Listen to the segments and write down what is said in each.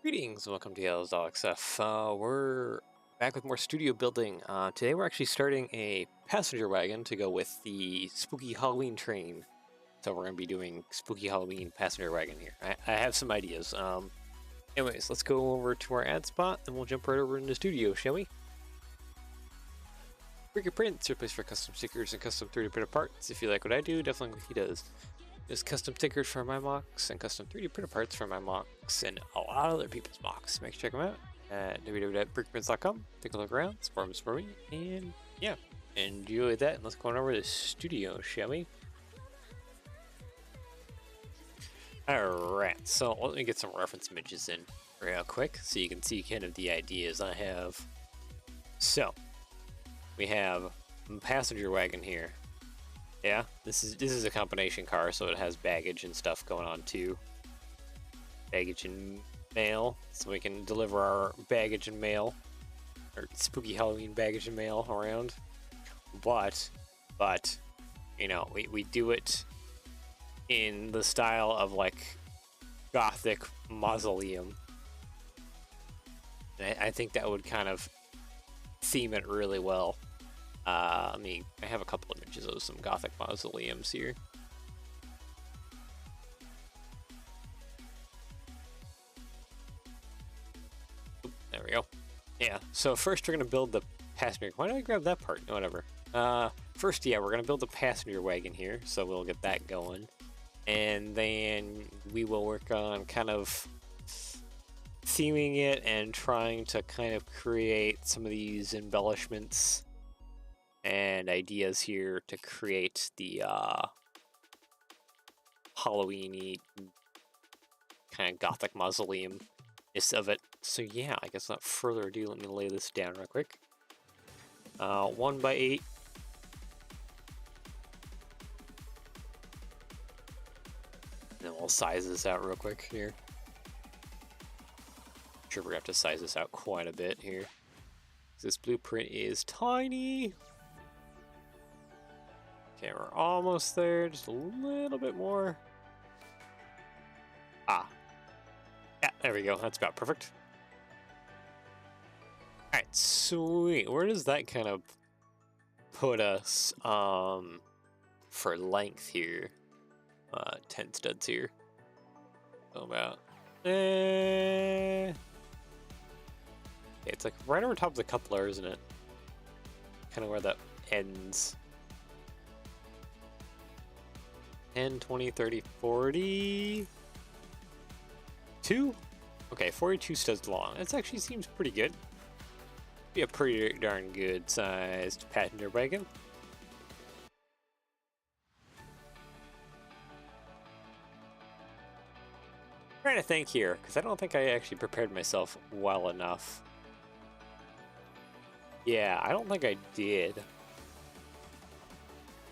Greetings and welcome to Yellow's XF. We're back with more studio building. Today we're actually starting a passenger wagon to go with the spooky Halloween train. So we're going to be doing spooky Halloween passenger wagon here. I have some ideas. Anyways, let's go over to our ad spot and we'll jump right over into the studio, shall we? Brick Prints, your place for custom stickers and custom 3D printed parts. If you like what I do, definitely what he does. There's custom stickers for my mocks and custom 3D printed parts for my mocks and a lot of other people's mocks. Make sure to check them out at www.brickprints.com. Take a look around, support me, and yeah, enjoy that. And let's go on over to the studio, shall we? Alright, so let me get some reference images in real quick so you can see kind of the ideas I have. So, we have a passenger wagon here. Yeah, this is a combination car, so it has baggage and stuff going on too. Baggage and mail, so we can deliver our baggage and mail, or spooky Halloween baggage and mail around. But, you know, we do it in the style of like gothic mausoleum. I think that would kind of theme it really well. I have a couple images of some gothic mausoleums here. Oop, there we go. Yeah, so first we're going to build the passenger... Why did I grab that part? Whatever. First, yeah, we're going to build the passenger wagon here, so we'll get that going. And then we will work on kind of theming it and trying to kind of create some of these embellishments and ideas here to create the Halloween-y kind of gothic mausoleum-ness of it. So yeah, I guess without further ado, let me lay this down real quick. 1x8. And then we'll size this out real quick here. I'm sure we're gonna have to size this out quite a bit here. This blueprint is tiny. Okay, we're almost there, just a little bit more. Yeah, there we go, that's about perfect. Alright, sweet. Where does that kind of put us, for length here? 10 studs here. So about, okay, it's like right over top of the coupler, isn't it? Kind of where that ends. 10, 20, 30, 40... 2? Okay, 42 studs long. That actually seems pretty good. Be a pretty darn good sized passenger wagon. I'm trying to think here, because I don't think I actually prepared myself well enough. Yeah, I don't think I did.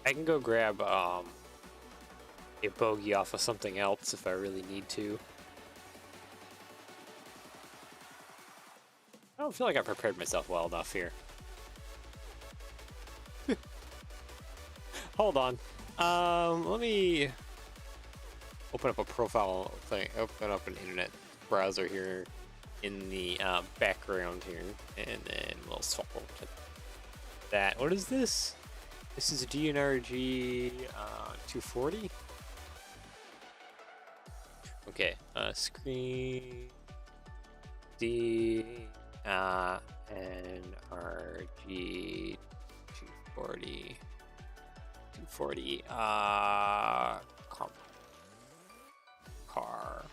I can go grab, a bogey off of something else if I really need to. I don't feel like I prepared myself well enough here. Hold on. Let me open up a profile thing, open up an internet browser here in the background here, and then we'll swap over to that. What is this? This is a DNRG 240. Okay, screen D NRG 240 car.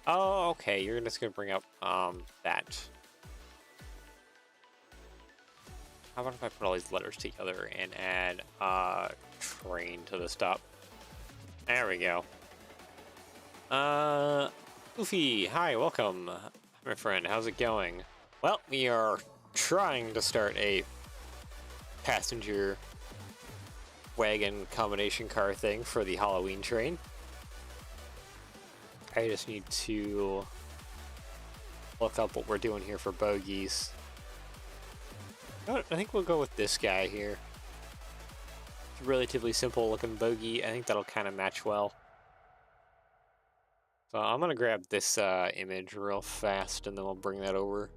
Oh, okay, you're just gonna bring up that. How about if I put all these letters together and add train to the stop? There we go. Goofy, hi, welcome, my friend. How's it going? Well, we are trying to start a passenger wagon combination car thing for the Halloween train. I just need to look up what we're doing here for bogies. I think we'll go with this guy here. relatively simple looking bogey. I think that'll kind of match well. So I'm gonna grab this image real fast, and then we'll bring that over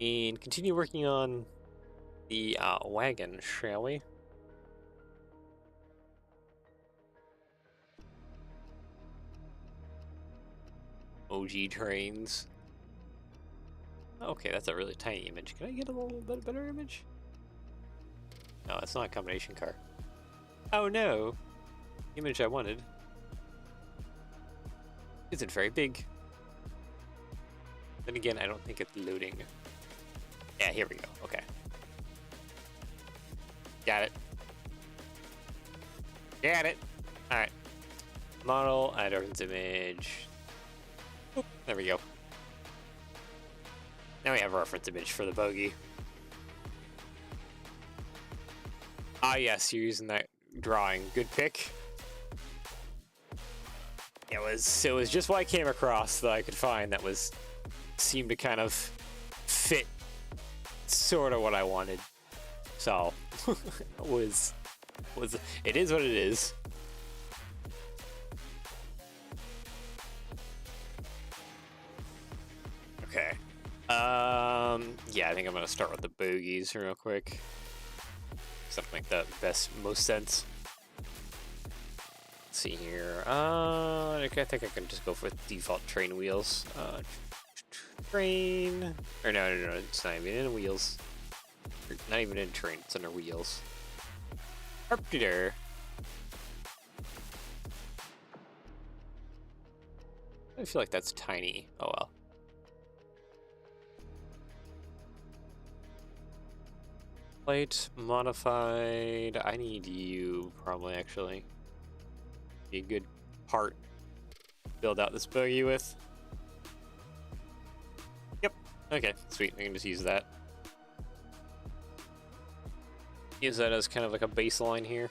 and continue working on the wagon, shall we? OG trains. Okay, that's a really tiny image. Can I get a little bit better image? No, it's not a combination car. Oh no! The image I wanted isn't very big. Then again, I don't think it's loading. Yeah, here we go. Okay. Got it. Got it. Alright. Model, add reference image. Oop, there we go. Now we have a reference image for the bogey. Ah, yes, you're using that drawing. Good pick. It was just what I came across that I could find that seemed to kind of fit sort of what I wanted. So it is what it is. Okay. Yeah, I think I'm gonna start with the bogeys real quick. Something like that most sense. Let's see here. I think I can just go for default train wheels. Train. Or no, it's not even in wheels. Not even in train, it's under wheels. Carpenter. I feel like that's tiny. Oh well. Plate modified. I need you probably actually. Be a good part to build out this bogey with. Yep. Okay, sweet. I can just use that. Use that as kind of like a baseline here.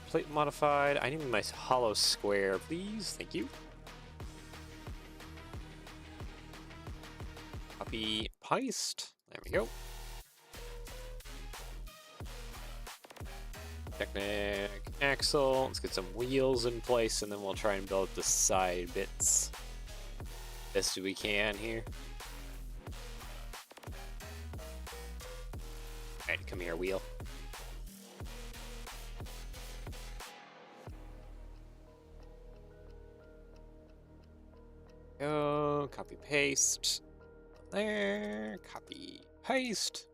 Plate modified. I need my hollow square, please. Thank you. Copy, paste. There we go. Technic axle. Let's get some wheels in place, and then we'll try and build the side bits best we can here. Alright, come here, wheel. Go, copy, paste. There, copy, paste.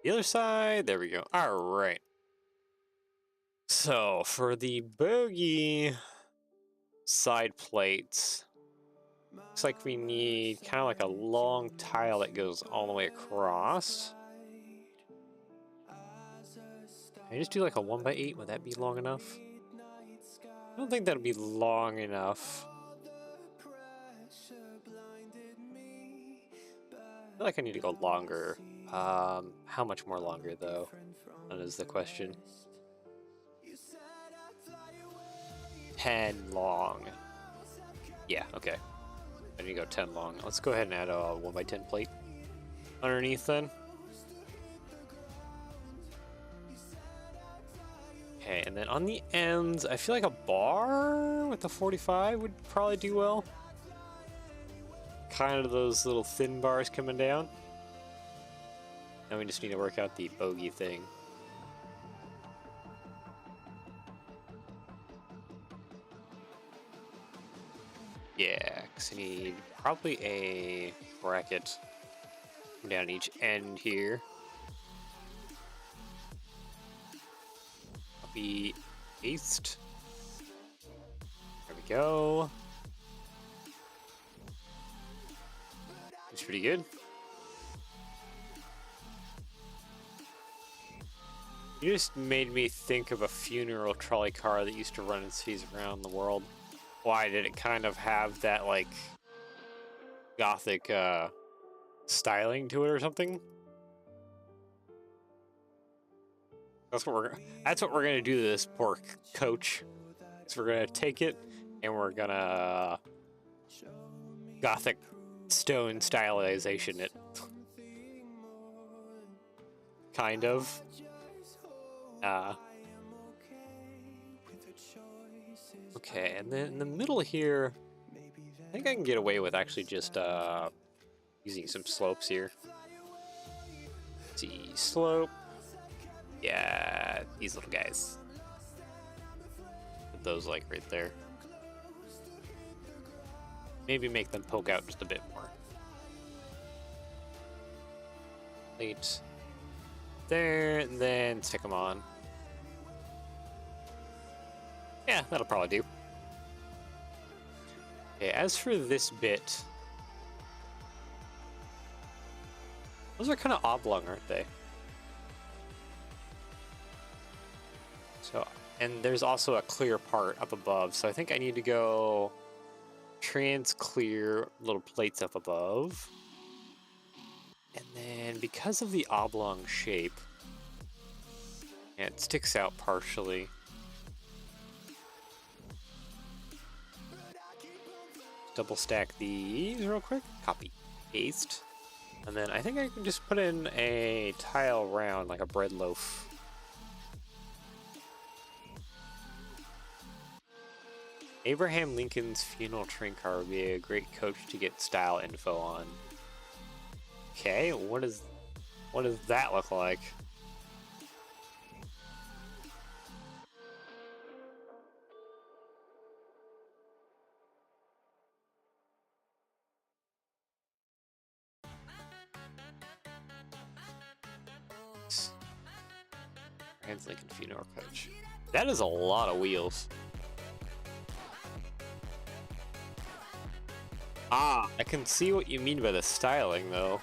The other side, there we go. Alright. So, for the bogey side plates, looks like we need kind of like a long tile that goes all the way across. Can I just do like a 1x8? Would that be long enough? I don't think that'd be long enough. I feel like I need to go longer. How much more longer though? That is the question. 10 long. Yeah, okay. I need to go 10 long. Let's go ahead and add a 1x10 plate underneath then. Okay, and then on the ends, I feel like a bar with the 45 would probably do well. Kind of those little thin bars coming down. Now we just need to work out the bogey thing. Yeah, because I need probably a bracket down each end here. Copy, paste. There we go. It's pretty good. You just made me think of a funeral trolley car that used to run in cities around the world. Why did it kind of have that like gothic styling to it or something? That's what we're gonna do to this poor coach. So we're gonna take it and we're gonna gothic stone stylization it. Kind of. Okay, and then in the middle here, I think I can get away with actually just using some slopes here. Let's see, slope. Yeah, these little guys. Put those like right there. Maybe make them poke out just a bit more. Right there, and then stick them on. Yeah, that'll probably do. Okay, as for this bit, those are kind of oblong, aren't they? So, and there's also a clear part up above, so I think I need to go trans-clear little plates up above. And then because of the oblong shape, and it sticks out partially. Double stack these real quick. Copy, paste. And then I think I can just put in a tile round, like a bread loaf. Abraham Lincoln's funeral train car would be a great coach to get style info on. Okay, what does that look like? Abraham Lincoln funeral coach. That is a lot of wheels. Ah, I can see what you mean by the styling, though.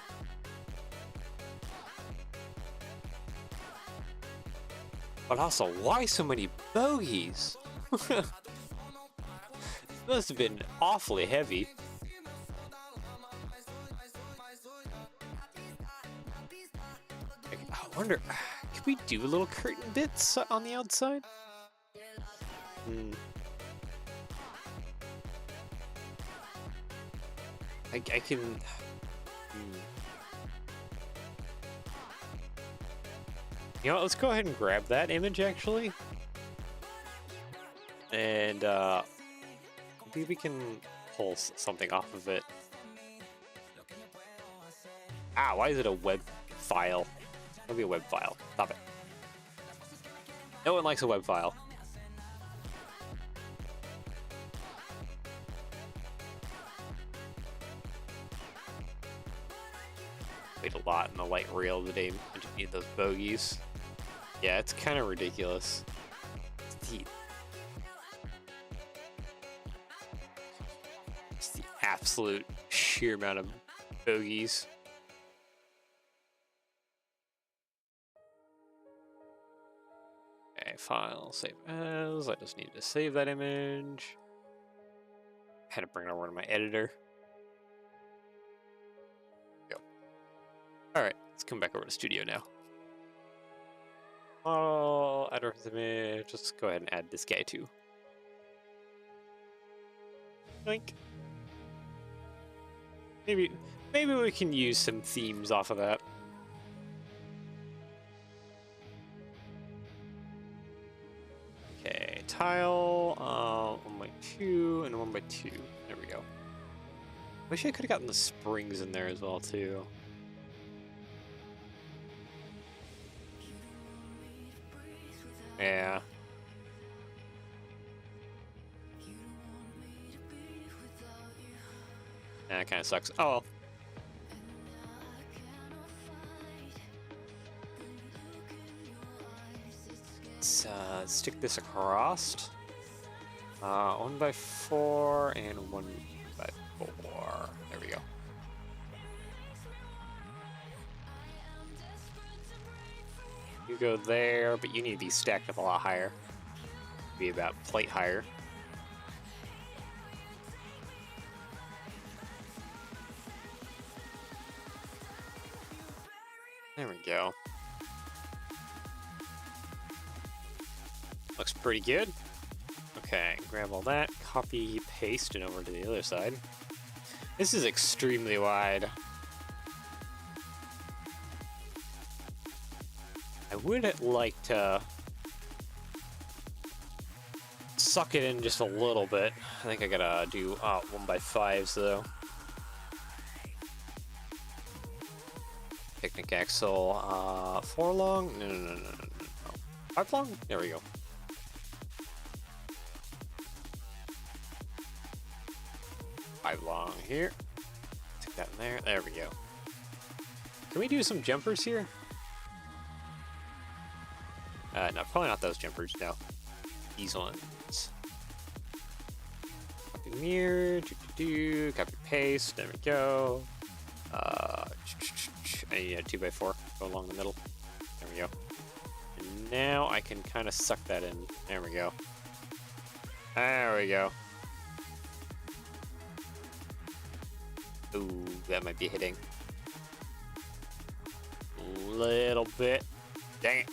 But also, why so many bogies? It must have been awfully heavy. I wonder, could we do little curtain bits on the outside? I can... You know what, let's go ahead and grab that image, actually. And, maybe we can pull something off of it. Ah, why is it a web file? It'll be a web file. Stop it. No one likes a web file. Wait a lot in the light rail today to need those bogies. Yeah, it's kind of ridiculous. It's the absolute sheer amount of bogies. Okay, file, save as. I just need to save that image. Had to bring it over to my editor. Go. Alright, let's come back over to Studio now. Oh, add reference image. Just go ahead and add this guy too. Yoink. Maybe we can use some themes off of that. Okay, tile, 1x2 and 1x2. There we go. Wish I could have gotten the springs in there as well too. Yeah. That kind of sucks. Oh well. Let's stick this across. 1x4 and 1x4. There we go. You go there, but you need to be stacked up a lot higher. Be about plate higher. There we go. Looks pretty good. Okay, grab all that, copy, paste, and over to the other side. This is extremely wide. I would like to suck it in just a little bit. I think I gotta do 1x5s though. Picnic axle, 4 long? No. 5 long? There we go. Five long here. Stick that in there. There we go. Can we do some jumpers here? No, probably not those jumpers. No, these ones. Copy mirror. Copy paste. There we go. I need a 2x4 go along the middle. There we go. And now I can kind of suck that in. There we go. There we go. Ooh, that might be hitting. A little bit. Dang it.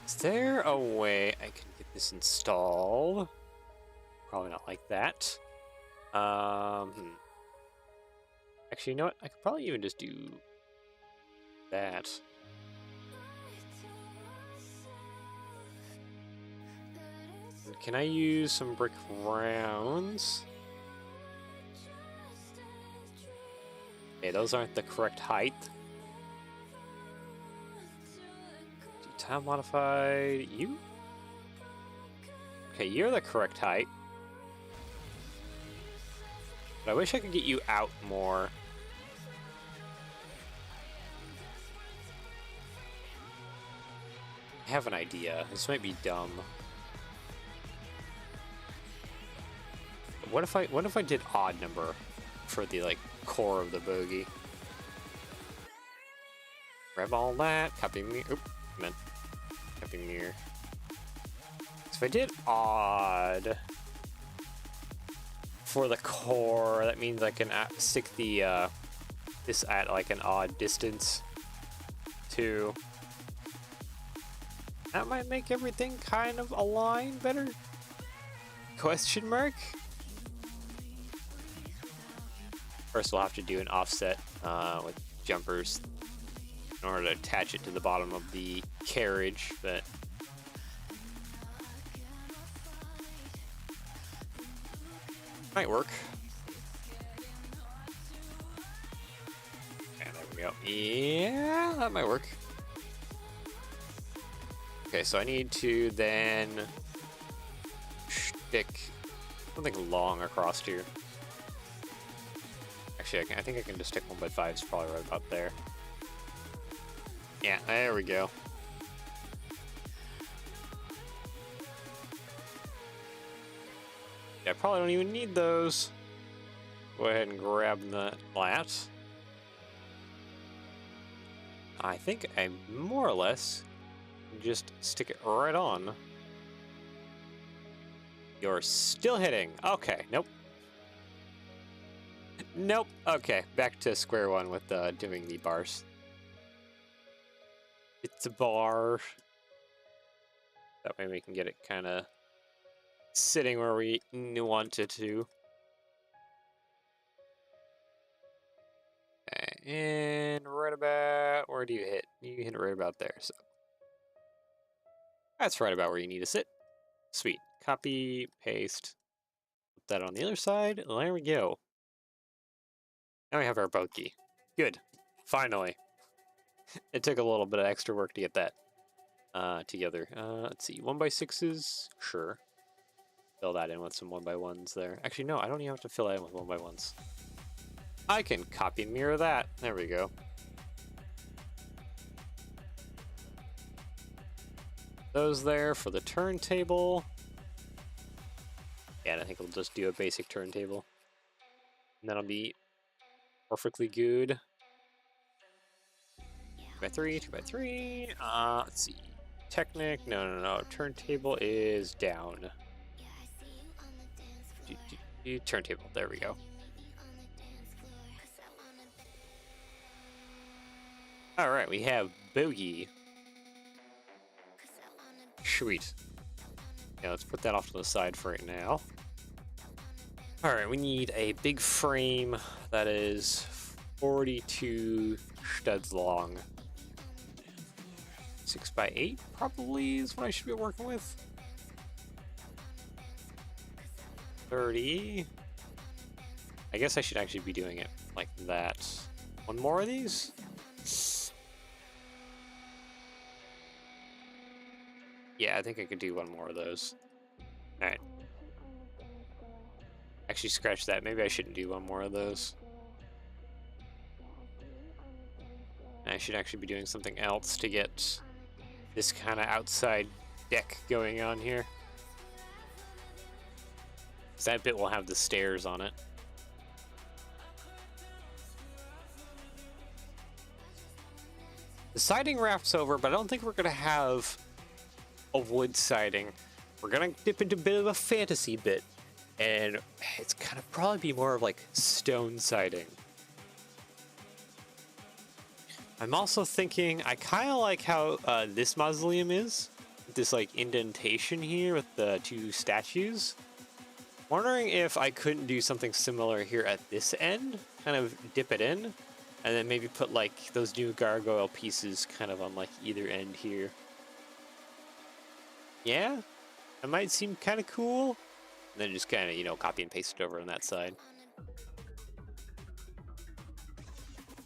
Is there a way I can get this installed? Probably not like that. Actually, you know what? I could probably even just do that. Can I use some brick rounds? Okay, those aren't the correct height. Do tile modify you? Okay, you're the correct height. But I wish I could get you out more. I have an idea. This might be dumb. What if I did odd number for the like core of the bogey? Grab all that, copy me. Oop, man. Copy mirror. So if I did odd for the core, that means I can stick the this at like an odd distance too. That might make everything kind of align better? Question mark? First we'll have to do an offset with jumpers in order to attach it to the bottom of the carriage, but might work. And there we go. Yeah, that might work. Okay, so I need to then stick something long across here. Actually, I think I can just stick 1x5s probably right about there. Yeah, there we go. Yeah, I probably don't even need those. Go ahead and grab the lat. I think I more or less just stick it right on. You're still hitting. Okay, nope. Nope. Okay, back to square one with doing the bars. It's a bar. That way we can get it kind of sitting where we want it to. Okay, and right about, where do you hit? You hit it right about there, so. That's right about where you need to sit. Sweet. Copy, paste. Put that on the other side. There we go. Now we have our bogey. Good. Finally. It took a little bit of extra work to get that together. Let's see. 1x6s? Sure. Fill that in with some 1x1s there. Actually, no, I don't even have to fill that in with 1x1s. I can copy and mirror that. There we go. Those there for the turntable. Yeah, and I think we'll just do a basic turntable. And that'll be perfectly good. 2x3, 2x3. Let's see. Technic. No. Turntable is down. Turntable. There we go. All right, we have bogey. Sweet. Yeah, let's put that off to the side for right now. All right, we need a big frame that is 42 studs long. 6x8 probably is what I should be working with. 30. I guess I should actually be doing it like that. One more of these? Yeah, I think I could do one more of those. All right. Actually, scratch that. Maybe I shouldn't do one more of those. I should actually be doing something else to get this kind of outside deck going on here. Because that bit will have the stairs on it. The siding wraps over, but I don't think we're going to have a wood siding. We're going to dip into a bit of a fantasy bit. And it's going to probably be more of like stone siding. I'm also thinking, I kind of like how this mausoleum is. This like indentation here with the two statues. Wondering if I couldn't do something similar here at this end. Kind of dip it in. And then maybe put like those new gargoyle pieces kind of on like either end here. Yeah? That might seem kind of cool. And then just kind of, you know, copy and paste it over on that side.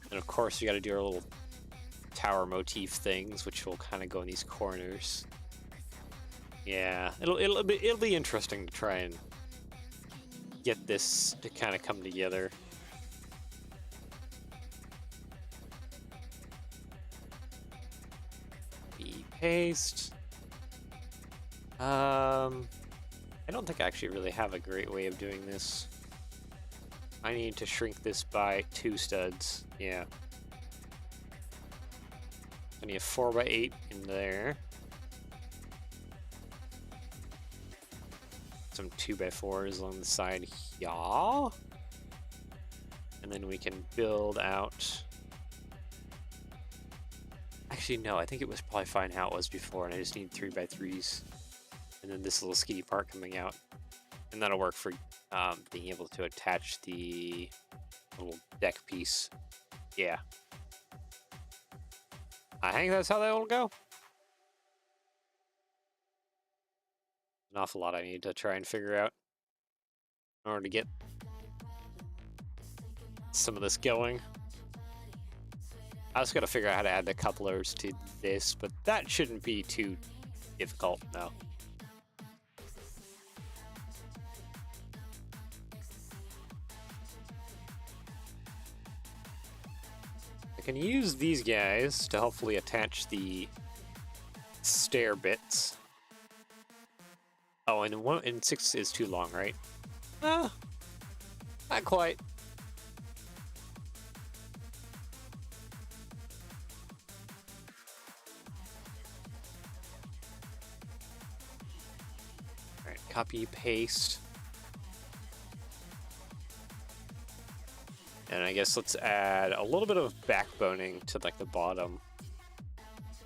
And of course, we got to do our little tower motif things, which will kind of go in these corners. Yeah, it'll be interesting to try and get this to kind of come together. Paste. I don't think I actually really have a great way of doing this. I need to shrink this by 2 studs. Yeah. I need a 4x8 in there. Some 2x4s along the side here. And then we can build out. Actually, no, I think it was probably fine how it was before, and I just need 3x3s. And then this little skinny part coming out. And that'll work for being able to attach the little deck piece. Yeah. I think that's how that will go. An awful lot I need to try and figure out in order to get some of this going. I just gotta figure out how to add the couplers to this, but that shouldn't be too difficult, no. I can use these guys to hopefully attach the stair bits. Oh, and 6 is too long, right? Not quite. All right, copy, paste. And I guess let's add a little bit of backboning to like the bottom.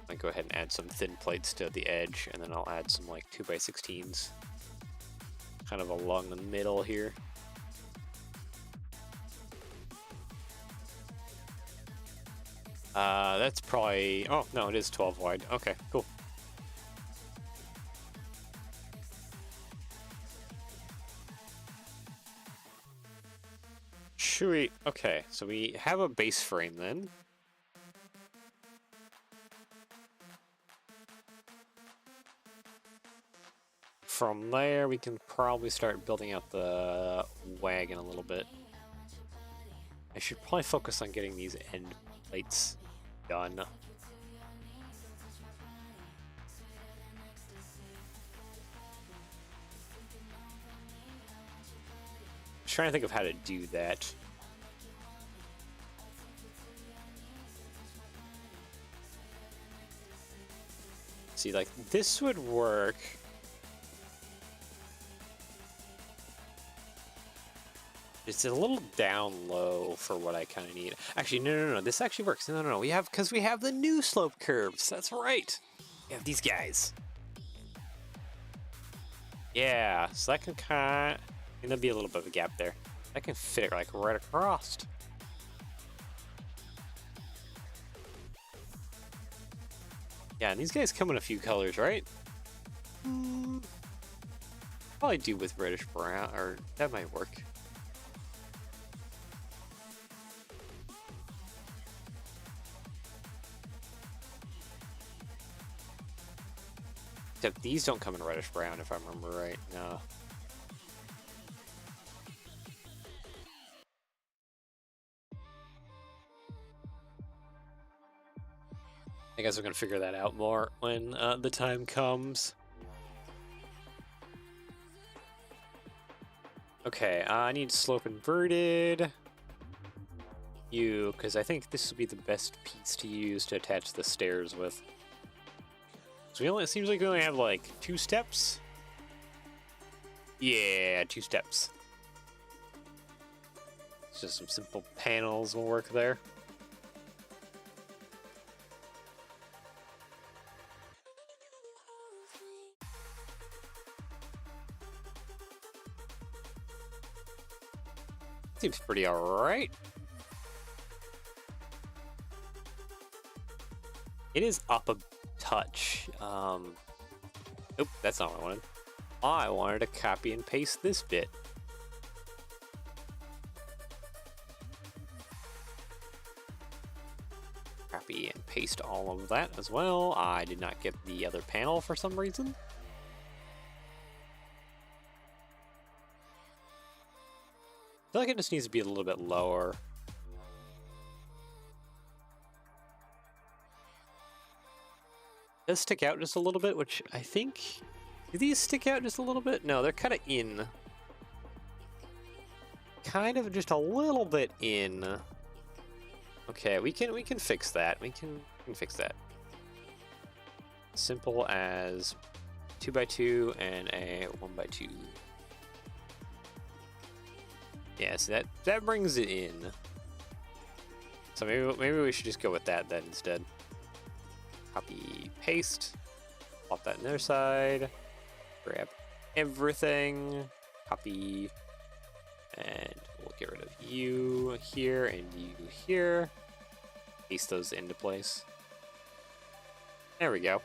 I'll go ahead and add some thin plates to the edge, and then I'll add some like 2x16s kind of along the middle here. That's probably, oh no, it is 12 wide. Okay, cool. Sweet. Okay, so we have a base frame then. From there, we can probably start building out the wagon a little bit. I should probably focus on getting these end plates done. Trying to think of how to do that. See, like, this would work. It's a little down low for what I kind of need. Actually, no. This actually works. No. Because we have the new slope curves. That's right. We have these guys. Yeah, so that can kind of... And there'll be a little bit of a gap there. I can fit it like right across. Yeah, and these guys come in a few colors, right? Probably do with reddish brown, or that might work. Except these don't come in reddish brown, if I remember right. No. I guess we're gonna figure that out more when the time comes. Okay, I need slope inverted. Because I think this will be the best piece to use to attach the stairs with. So it seems like we only have like 2 steps. Yeah, 2 steps. It's just some simple panels will work there. Seems pretty alright. It is up a touch. Nope, that's not what I wanted. I wanted to copy and paste this bit. Copy and paste all of that as well. I did not get the other panel for some reason. I feel like it just needs to be a little bit lower. It does stick out just a little bit, which I think... Do these stick out just a little bit? No, they're kind of in. Kind of just a little bit in. Okay, we can fix that. We can fix that. Simple as 2x2 and a 1x2. Yeah, so that brings it in. So maybe we should just go with that then instead. Copy, paste, plop that on their side, grab everything, copy, and we'll get rid of you here and you here. Paste those into place. There we go.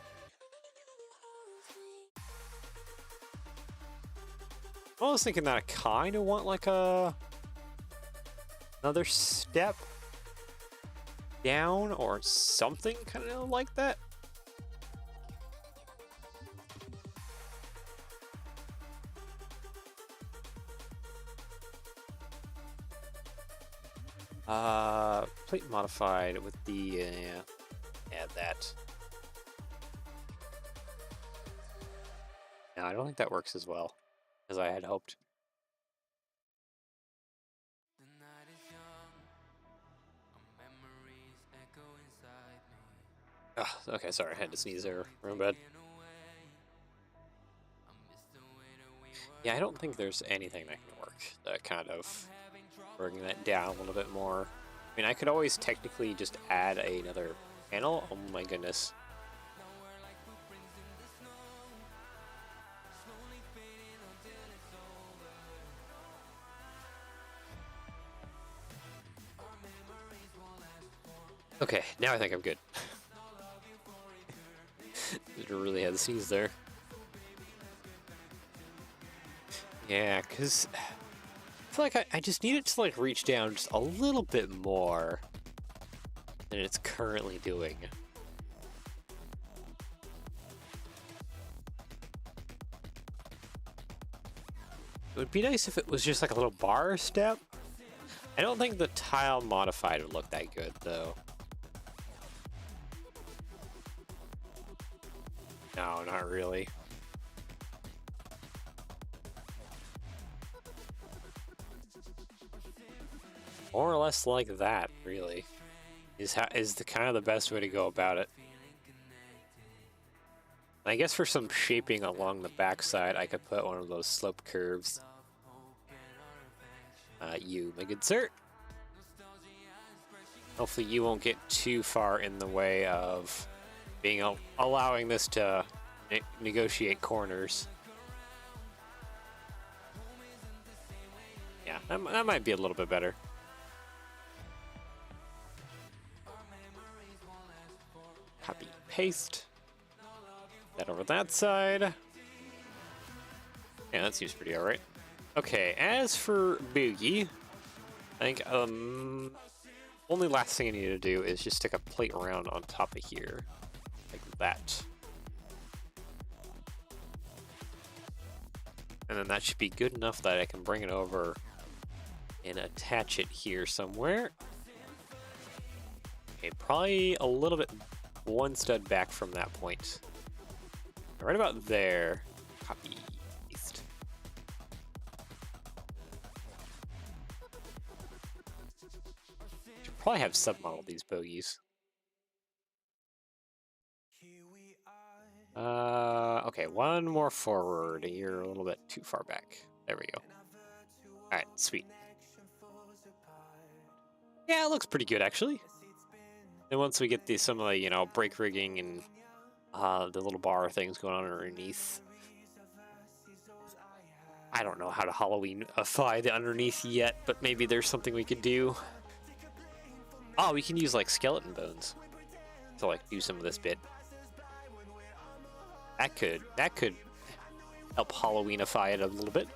I was thinking that I kind of want like another step down or something kind of like that. Plate modified with the add that. No, I don't think that works as well as I had hoped. Oh, okay, sorry, I had to sneeze there. Real bad. Yeah, I don't think there's anything that can work that kind of bring that down a little bit more. I mean, I could always technically just add another panel. Oh my goodness. Okay, now I think I'm good. Really had to sneeze there. Yeah, because I feel like I just need it to like reach down just a little bit more than it's currently doing. It would be nice if it was just like a little bar step. I don't think the tile modified would look that good though. No, not really. More or less like that, really, is the kind of the best way to go about it. I guess for some shaping along the backside, I could put one of those slope curves. You, my good sir. Hopefully you won't get too far in the way of being allowing this to negotiate corners. Yeah, that might be a little bit better. Copy, paste. That over that side. Yeah, that seems pretty alright. Okay, as for Boogie, I think only last thing I need to do is just stick a plate around on top of here, like that. And then that should be good enough that I can bring it over and attach it here somewhere. Okay, probably a little bit, one stud back from that point. Right about there. Copy, paste. Should probably have submodel these bogies. Okay, one more forward. You're a little bit too far back. There we go. Alright, sweet. Yeah, it looks pretty good, actually. And once we get some of the, you know, brake rigging and the little bar things going on underneath. I don't know how to Halloweenify the underneath yet, but maybe there's something we could do. Oh, we can use, like, skeleton bones to, like, do some of this bit. That could help Halloweenify it a little bit.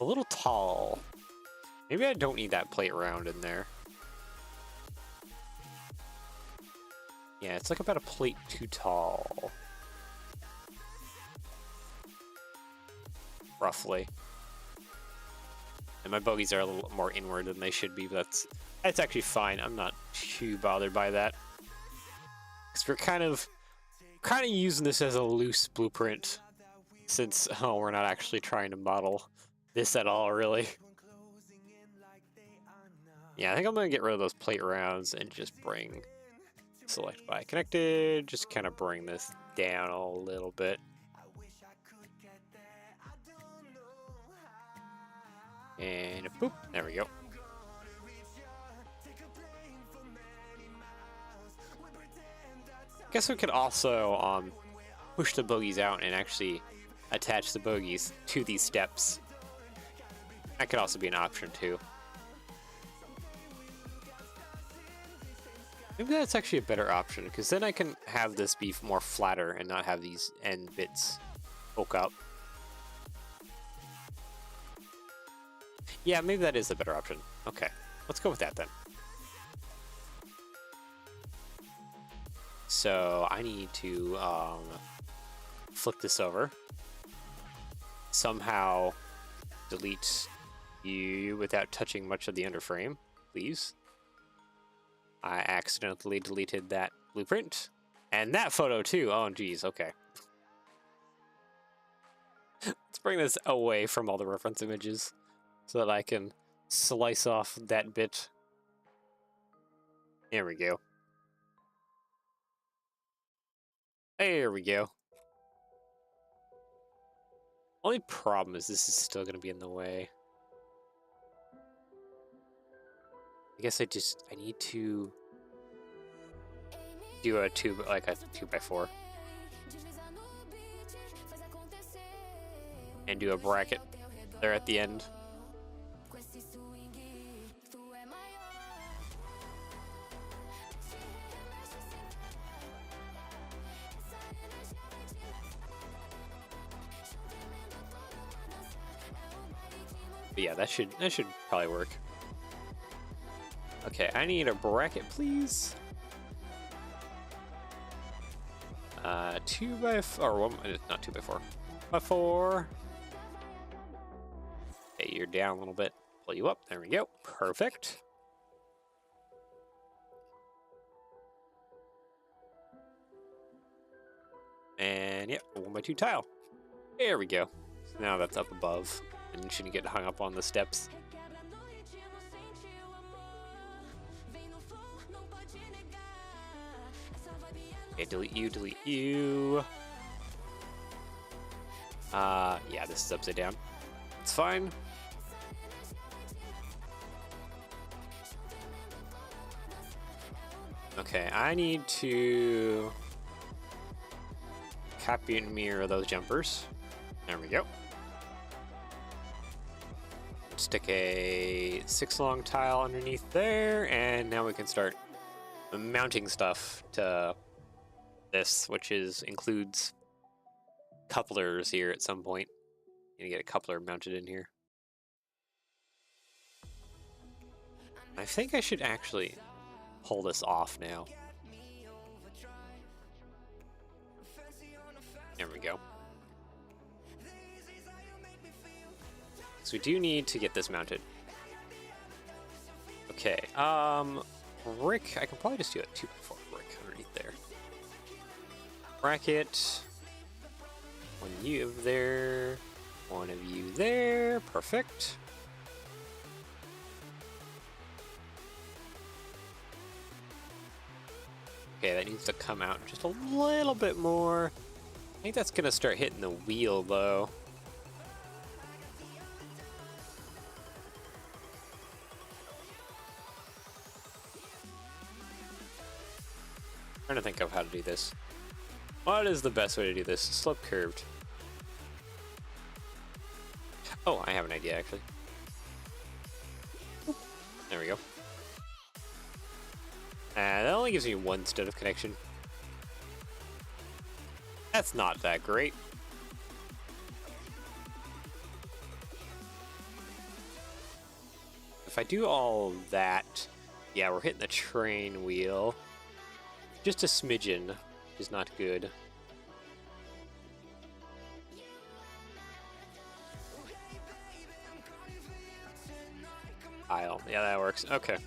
A little tall. Maybe I don't need that plate round in there. Yeah, it's like about a plate too tall. Roughly. And my bogies are a little more inward than they should be, but that's actually fine. I'm not too bothered by that. Because we're kind of using this as a loose blueprint, since we're not actually trying to model this at all, really. Yeah, I think I'm gonna get rid of those plate rounds and just bring select by connected, just kind of bring this down a little bit. And boop, there we go. Guess we could also push the bogies out and actually attach the bogies to these steps. That could also be an option too. Maybe that's actually a better option, because then I can have this be more flatter and not have these end bits poke up. Yeah, maybe that is a better option. Okay, let's go with that then. So I need to flip this over. Somehow delete you without touching much of the underframe, please. I accidentally deleted that blueprint. And that photo too. Oh, geez, okay. Let's bring this away from all the reference images so that I can slice off that bit. There we go. There we go. Only problem is this is still going to be in the way. I guess I need to do a 2x4 and do a bracket there at the end. But yeah, that should probably work. Okay, I need a bracket, please. 2x4, or one, not 2x4, by 4. Okay, you're down a little bit. Pull you up. There we go. Perfect. And yep, 1x2 tile. There we go. So now that's up above, and you shouldn't get hung up on the steps. Okay, delete you, delete you. Yeah, this is upside down. It's fine. Okay, I need to copy and mirror those jumpers. There we go. Stick a 6 long tile underneath there, and now we can start mounting stuff to this, which includes couplers here at some point. Gonna get a coupler mounted in here. I think I should actually pull this off now. There we go. So we do need to get this mounted. Okay, brick, I can probably just do a 2x4 brick underneath there. Bracket. One of you there. One of you there. Perfect. Okay, that needs to come out just a little bit more. I think that's gonna start hitting the wheel though. Trying to think of how to do this. What is the best way to do this? Slope curved. Oh, I have an idea actually. There we go. That only gives me one stud of connection. That's not that great. If I do all that, yeah, we're hitting the train wheel. Just a smidgen, which is not good. Aisle. Yeah, that works. Okay.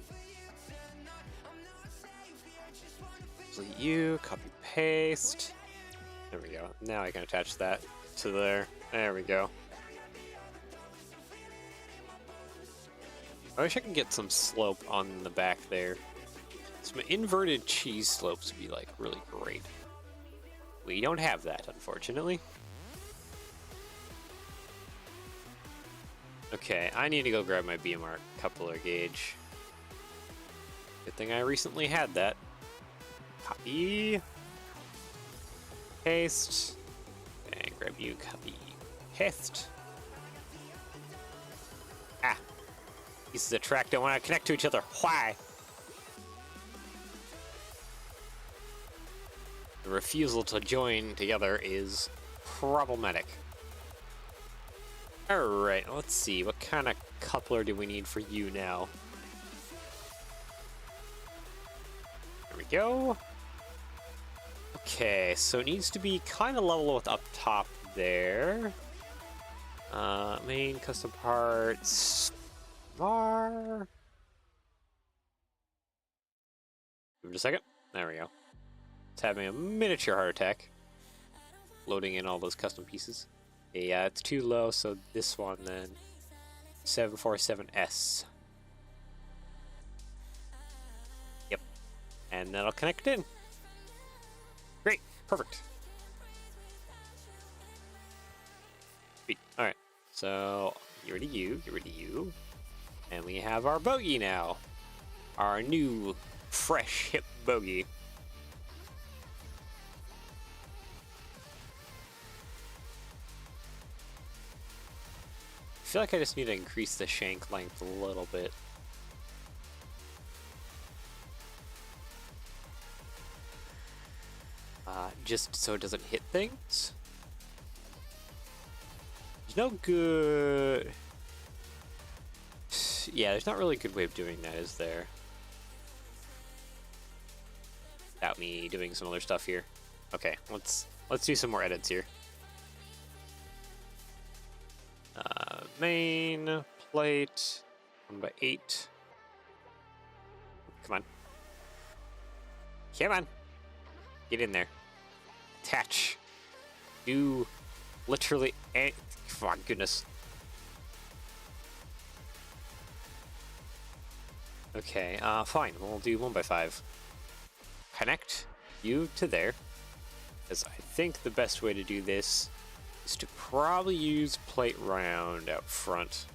Delete you, copy paste. There we go. Now I can attach that to there. There we go. I wish I could get some slope on the back there. Some inverted cheese slopes would be like really great. We don't have that, unfortunately. Okay, I need to go grab my BMR coupler gauge. Good thing I recently had that. Copy. Paste. And grab you, copy. Paste. Ah. Pieces of track don't want to connect to each other. Why? The refusal to join together is problematic. Alright, let's see. What kind of coupler do we need for you now? There we go. Okay, so it needs to be kind of level with up top there. Main custom parts. Var. Give it a second. There we go. It's having a miniature heart attack. Loading in all those custom pieces. Yeah, it's too low, so this one then. 747S. Yep. And that'll connect in. Great. Perfect. Sweet. Alright. So, get rid of you, get rid of you. And we have our bogey now. Our new, fresh, hip bogey. I feel like I just need to increase the shank length a little bit. Just so it doesn't hit things. There's no good... Yeah, there's not really a good way of doing that, is there? Without me doing some other stuff here. Okay, let's do some more edits here. Main plate 1x8. Come on. Come on. Get in there. Attach. Do literally any... Come on, goodness. Okay, fine. We'll do 1x5. Connect you to there. Because I think the best way to do this is to probably use plate round out front.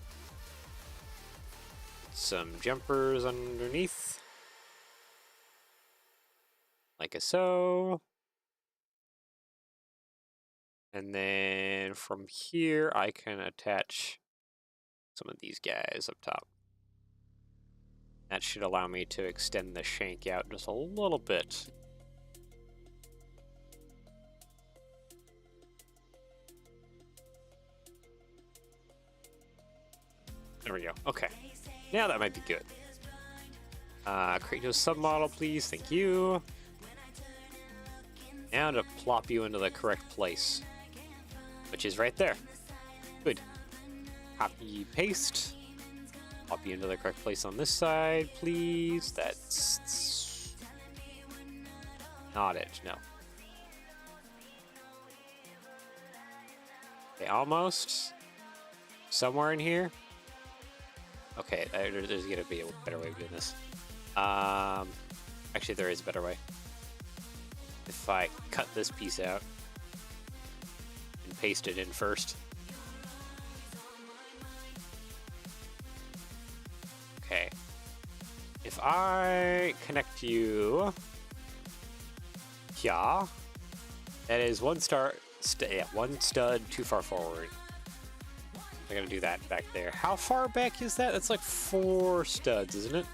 Some jumpers underneath. Like so. And then from here, I can attach some of these guys up top. That should allow me to extend the shank out just a little bit. There we go. Okay. Now that might be good. Create a submodel, please. Thank you. Now to plop you into the correct place, which is right there. Good. Copy, paste. Plop you into the correct place on this side, please. That's not it. No. Okay, almost. Somewhere in here. Okay, there's gonna be a better way of doing this. Actually, there is a better way. If I cut this piece out and paste it in first. Okay. If I connect you, yeah, that is one stud too far forward. I'm gonna do that back there. How far back is that? That's like 4 studs, isn't it?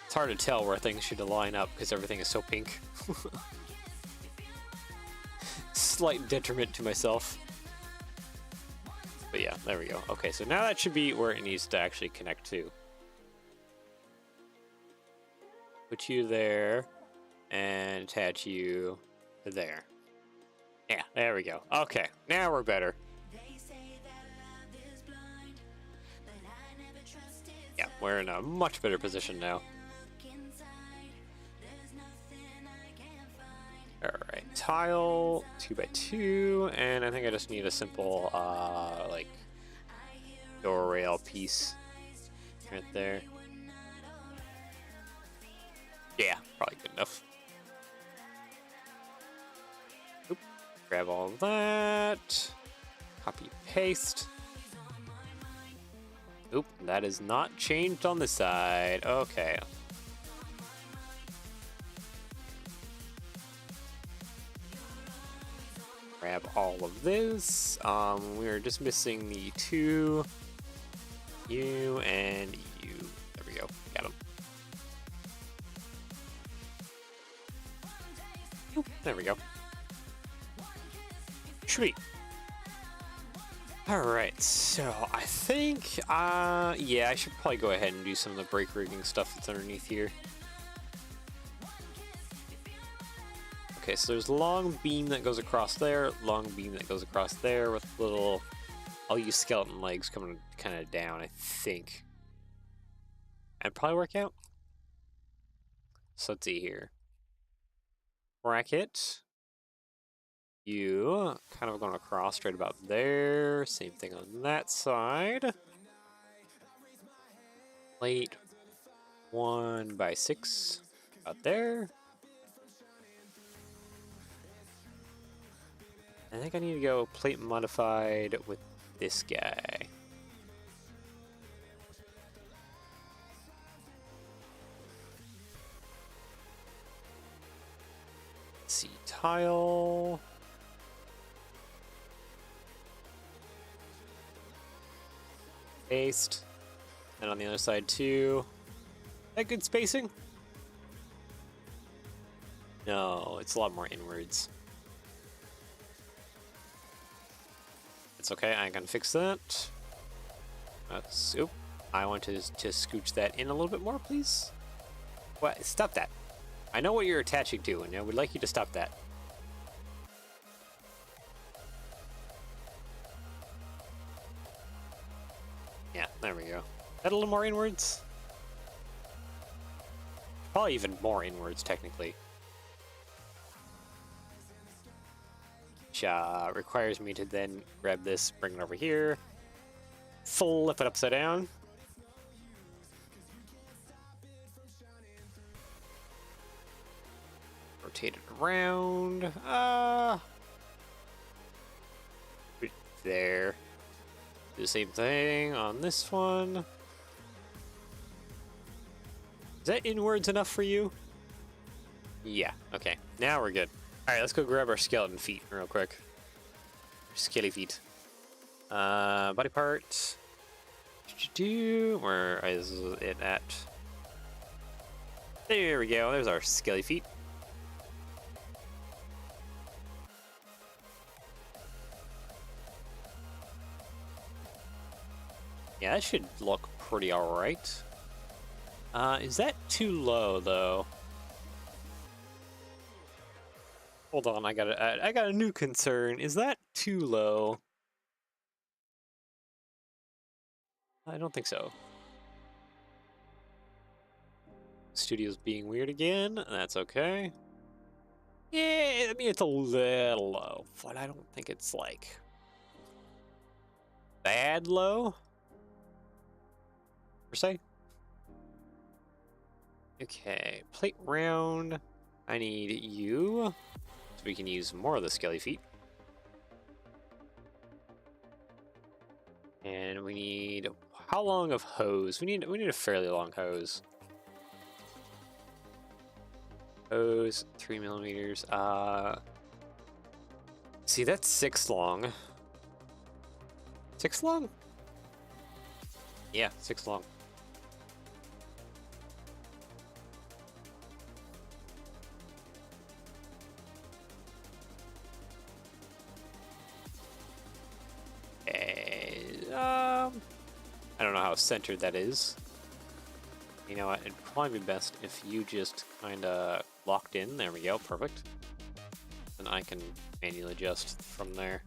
It's hard to tell where things should line up because everything is so pink. Slight detriment to myself. But yeah, there we go. Okay, so now that should be where it needs to actually connect to. Put you there and attach you to there. Yeah, there we go. Okay, now we're better. Yeah, we're in a much better position now. Alright, tile 2x2, and I think I just need a simple, like, door rail piece right there. Yeah, probably good enough. Oop, grab all of that, copy, paste. Oop, that is not changed on this side. Okay. Grab all of this. We're just missing the 2, you and you. There we go. Got them. Oop, there we go. Sweet. Alright, so I think, yeah, I should probably go ahead and do some of the brake rigging stuff that's underneath here. Okay, so there's a long beam that goes across there, long beam that goes across there with little, I'll use skeleton legs coming kind of down, I think. That'd probably work out. So let's see here. Bracket. You kind of going across straight about there. Same thing on that side. Plate 1x6 about there. I think I need to go plate modified with this guy. Let's see, tile. Paste. And on the other side too. Is that good spacing? No, it's a lot more inwards. It's okay, I can fix that. Oop. I want to scooch that in a little bit more, please. What? Stop that. I know what you're attaching to, and I would like you to stop that. Yeah, there we go. That a little more inwards? Probably even more inwards, technically. Which requires me to then grab this, bring it over here, flip it upside down. Rotate it around. There. Do the same thing on this one. Is that inwards enough for you? Yeah, okay. Now we're good. Alright, let's go grab our skeleton feet real quick. Skelly feet. Body part. Where is it at? There we go. There's our skelly feet. Yeah, that should look pretty alright. Is that too low though? Hold on, I got a new concern. Is that too low? I don't think so. Studio's being weird again. That's okay. Yeah, I mean it's a little low, but I don't think it's like bad low per se. Okay, plate round. I need you, so we can use more of the skelly feet. And we need how long of hose? We need a fairly long hose. Hose 3 millimeters. See that's 6 long. 6 long? Yeah, 6 long. I don't know how centered that is. You know what, it'd probably be best if you just kinda locked in. There we go, perfect. And I can manually adjust from there.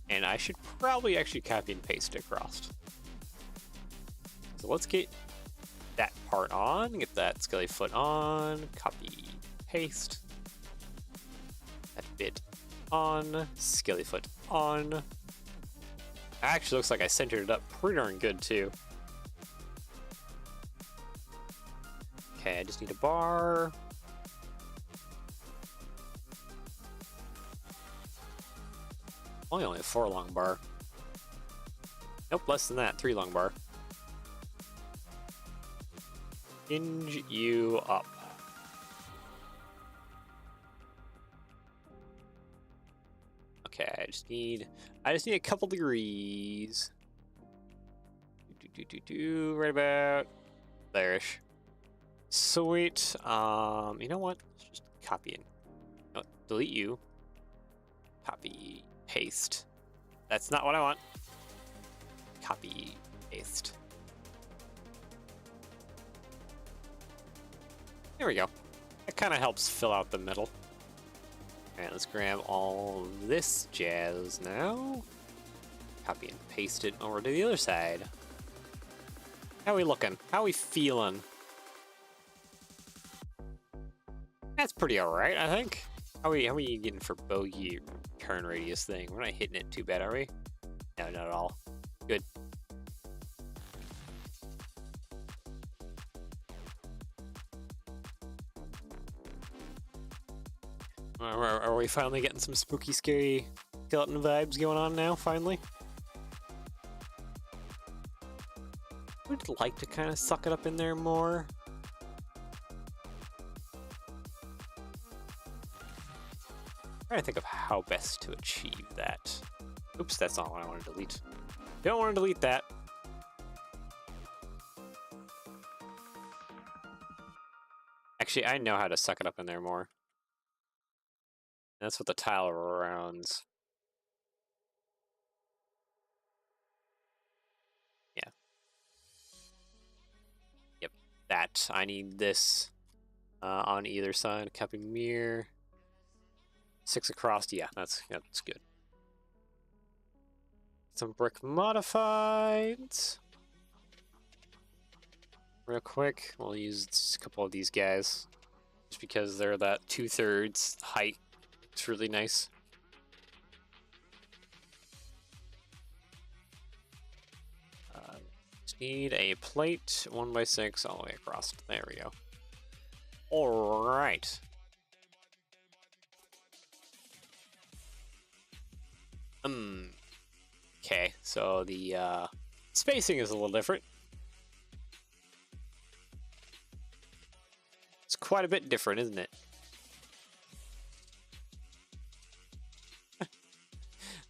And I should probably actually copy and paste it across. So let's get that part on, get that skelly foot on, copy, paste. That bit on, skelly foot on. Actually looks like I centered it up pretty darn good too. Okay, I just need a bar. Only a 4 long bar. Nope, less than that, 3 long bar. Hinge you up. Okay, I just need a couple degrees. Right about there-ish. Sweet. You know what? Let's just copy it. No, delete you. Copy, paste. That's not what I want. Copy, paste. There we go. That kind of helps fill out the middle. Alright, let's grab all this jazz now. Copy and paste it over to the other side. How we looking? How we feeling? That's pretty alright, I think. How are we getting for bogey turn radius thing? We're not hitting it too bad, are we? No, not at all. Good. Are we finally getting some spooky, scary skeleton vibes going on now, finally? I would like to kind of suck it up in there more. I'm trying to think of how best to achieve that. Oops, that's not what I want to delete. Don't want to delete that. Actually, I know how to suck it up in there more. That's what the tile rounds. Yeah. Yep, that. I need this on either side. Copy mirror. 6 across. Yeah, that's good. Some brick modified. Real quick, we'll use a couple of these guys. Just because they're that 2/3 height. It's really nice. Just need a plate 1x6 all the way across. There we go. All right. Okay, so the spacing is a little different. It's quite a bit different, isn't it?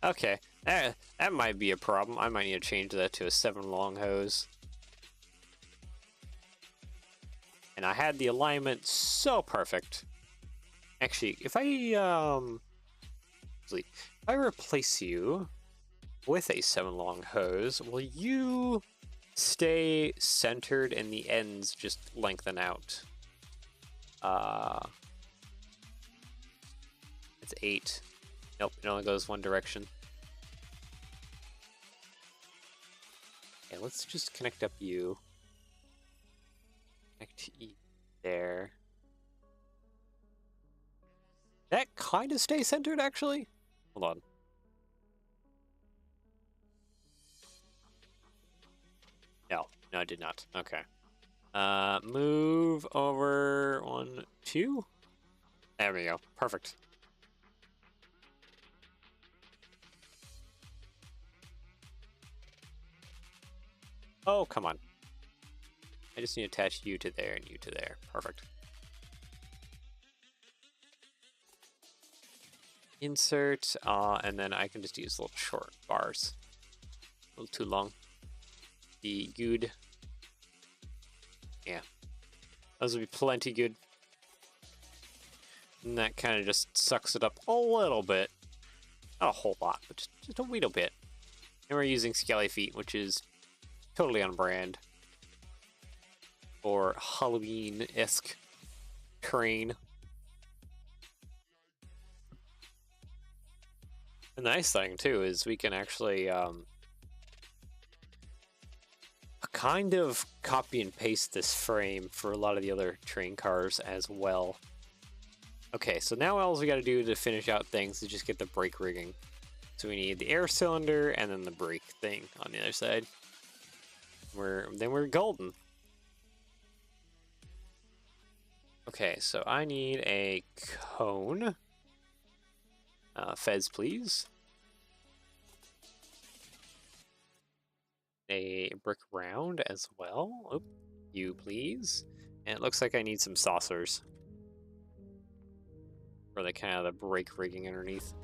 Okay, that might be a problem. I might need to change that to a 7 long hose. And I had the alignment so perfect. Actually, if I replace you with a 7 long hose, will you stay centered and the ends just lengthen out? It's 8. Nope, it only goes one direction. Okay, let's just connect up you. Connect E there. That kind of stays centered, actually. Hold on. No, I did not. Okay. Move over 1, 2. There we go. Perfect. Oh, come on. I just need to attach you to there and you to there. Perfect. Insert, and then I can just use little short bars. A little too long. Be good. Yeah. Those would be plenty good. And that kind of just sucks it up a little bit. Not a whole lot, but just a little bit. And we're using Skelly Feet, which is totally on brand for Halloween-esque terrain. And the nice thing, too, is we can actually kind of copy and paste this frame for a lot of the other train cars as well. Okay, so now all we got to do to finish out things is just get the brake rigging. So we need the air cylinder and then the brake thing on the other side. Then we're golden. Okay, so I need a cone. Fez, please. A brick round as well. Oh, you please. And it looks like I need some saucers for the kind of the brake rigging underneath.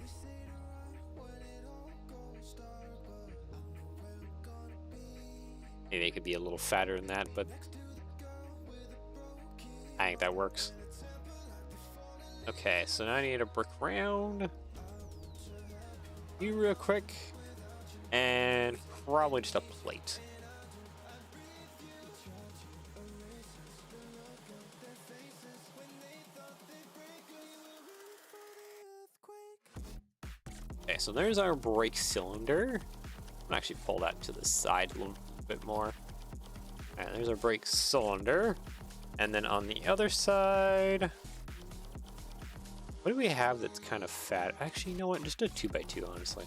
Maybe they could be a little fatter than that, but I think that works. Okay, so now I need a brick round. You real quick. And probably just a plate. Okay, so there's our brake cylinder. I'll actually pull that to the side a little bit more. And there's our brake cylinder. And then on the other side, what do we have that's kind of fat? Actually, you know what? Just a 2x2, honestly.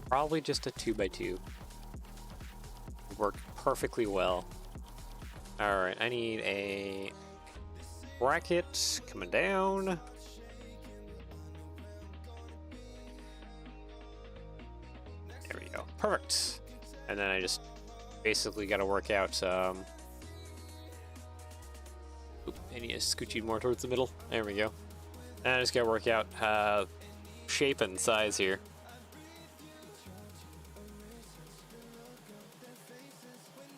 Probably just a 2x2. Work perfectly well. Alright, I need a bracket coming down. There we go. Perfect. And then I just basically got to work out. I need to scooch you more towards the middle. There we go. And I just got to work out shape and size here.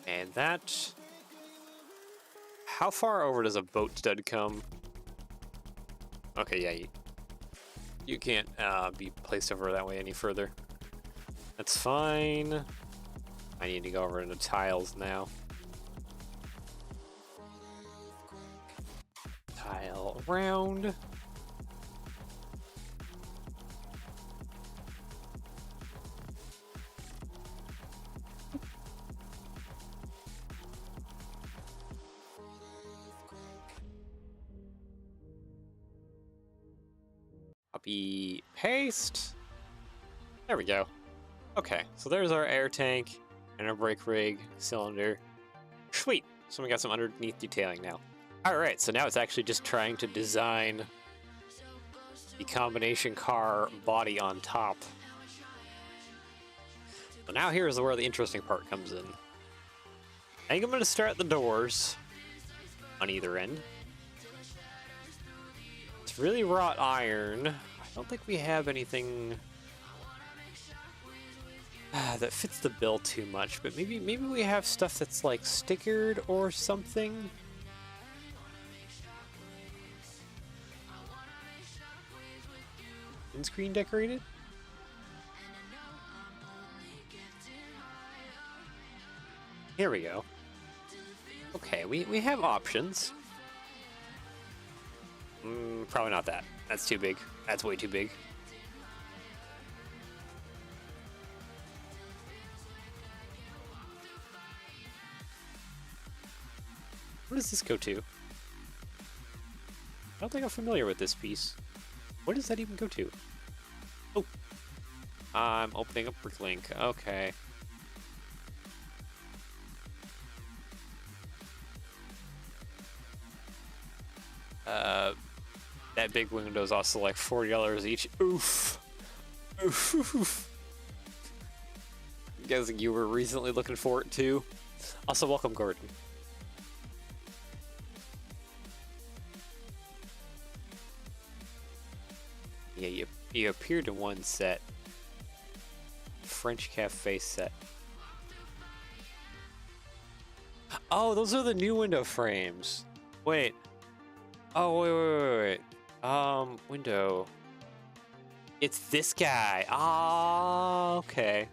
And that... How far over does a boat stud come? Okay, yeah, you can't be placed over that way any further. That's fine. I need to go over into tiles now. Tile around. Copy, paste. There we go. Okay, so there's our air tank and our brake rig cylinder. Sweet. So we got some underneath detailing now. All right, so now it's actually just trying to design the combination car body on top. So now here's where the interesting part comes in. I think I'm going to start the doors on either end. It's really wrought iron. I don't think we have anything that fits the bill too much, but maybe we have stuff that's like stickered or something. Screen decorated? Here we go. Okay, we have options. Probably not that. That's too big. That's way too big. What does this go to? I don't think I'm familiar with this piece. Where does that even go to? Oh, I'm opening up Bricklink. Okay. That big window is also like $40 each. Oof. Oof. I'm guessing you were recently looking for it too. Also, welcome, Gordon. Yeah, you appeared in one set. French Cafe set. Oh, those are the new window frames. Wait. Oh, wait. Window. It's this guy. Ah, okay.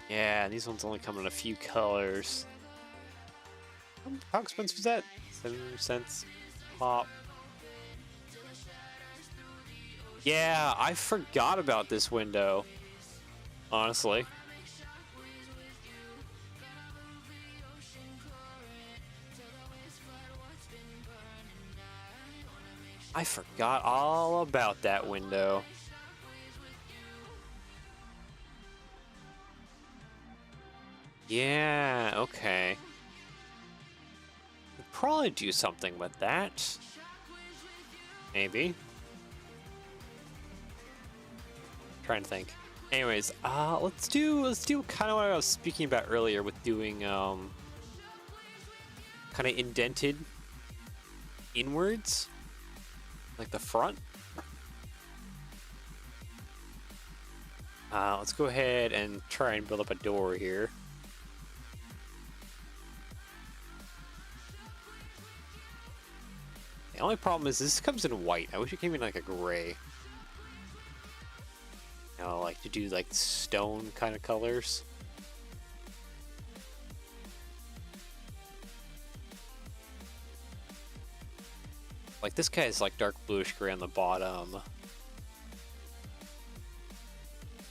Yeah, these ones only come in a few colors. How expensive is that? 7 cents pop. Yeah, I forgot about this window. Honestly. I forgot all about that window. Yeah, okay. We'll probably do something with that. Maybe. Trying to think. Anyways, let's do kind of what I was speaking about earlier with doing kind of indented inwards, like the front. Let's go ahead and try and build up a door here. The only problem is this comes in white. I wish it came in like a gray. You know, like to do like stone kind of colors. Like this guy is like dark bluish gray on the bottom.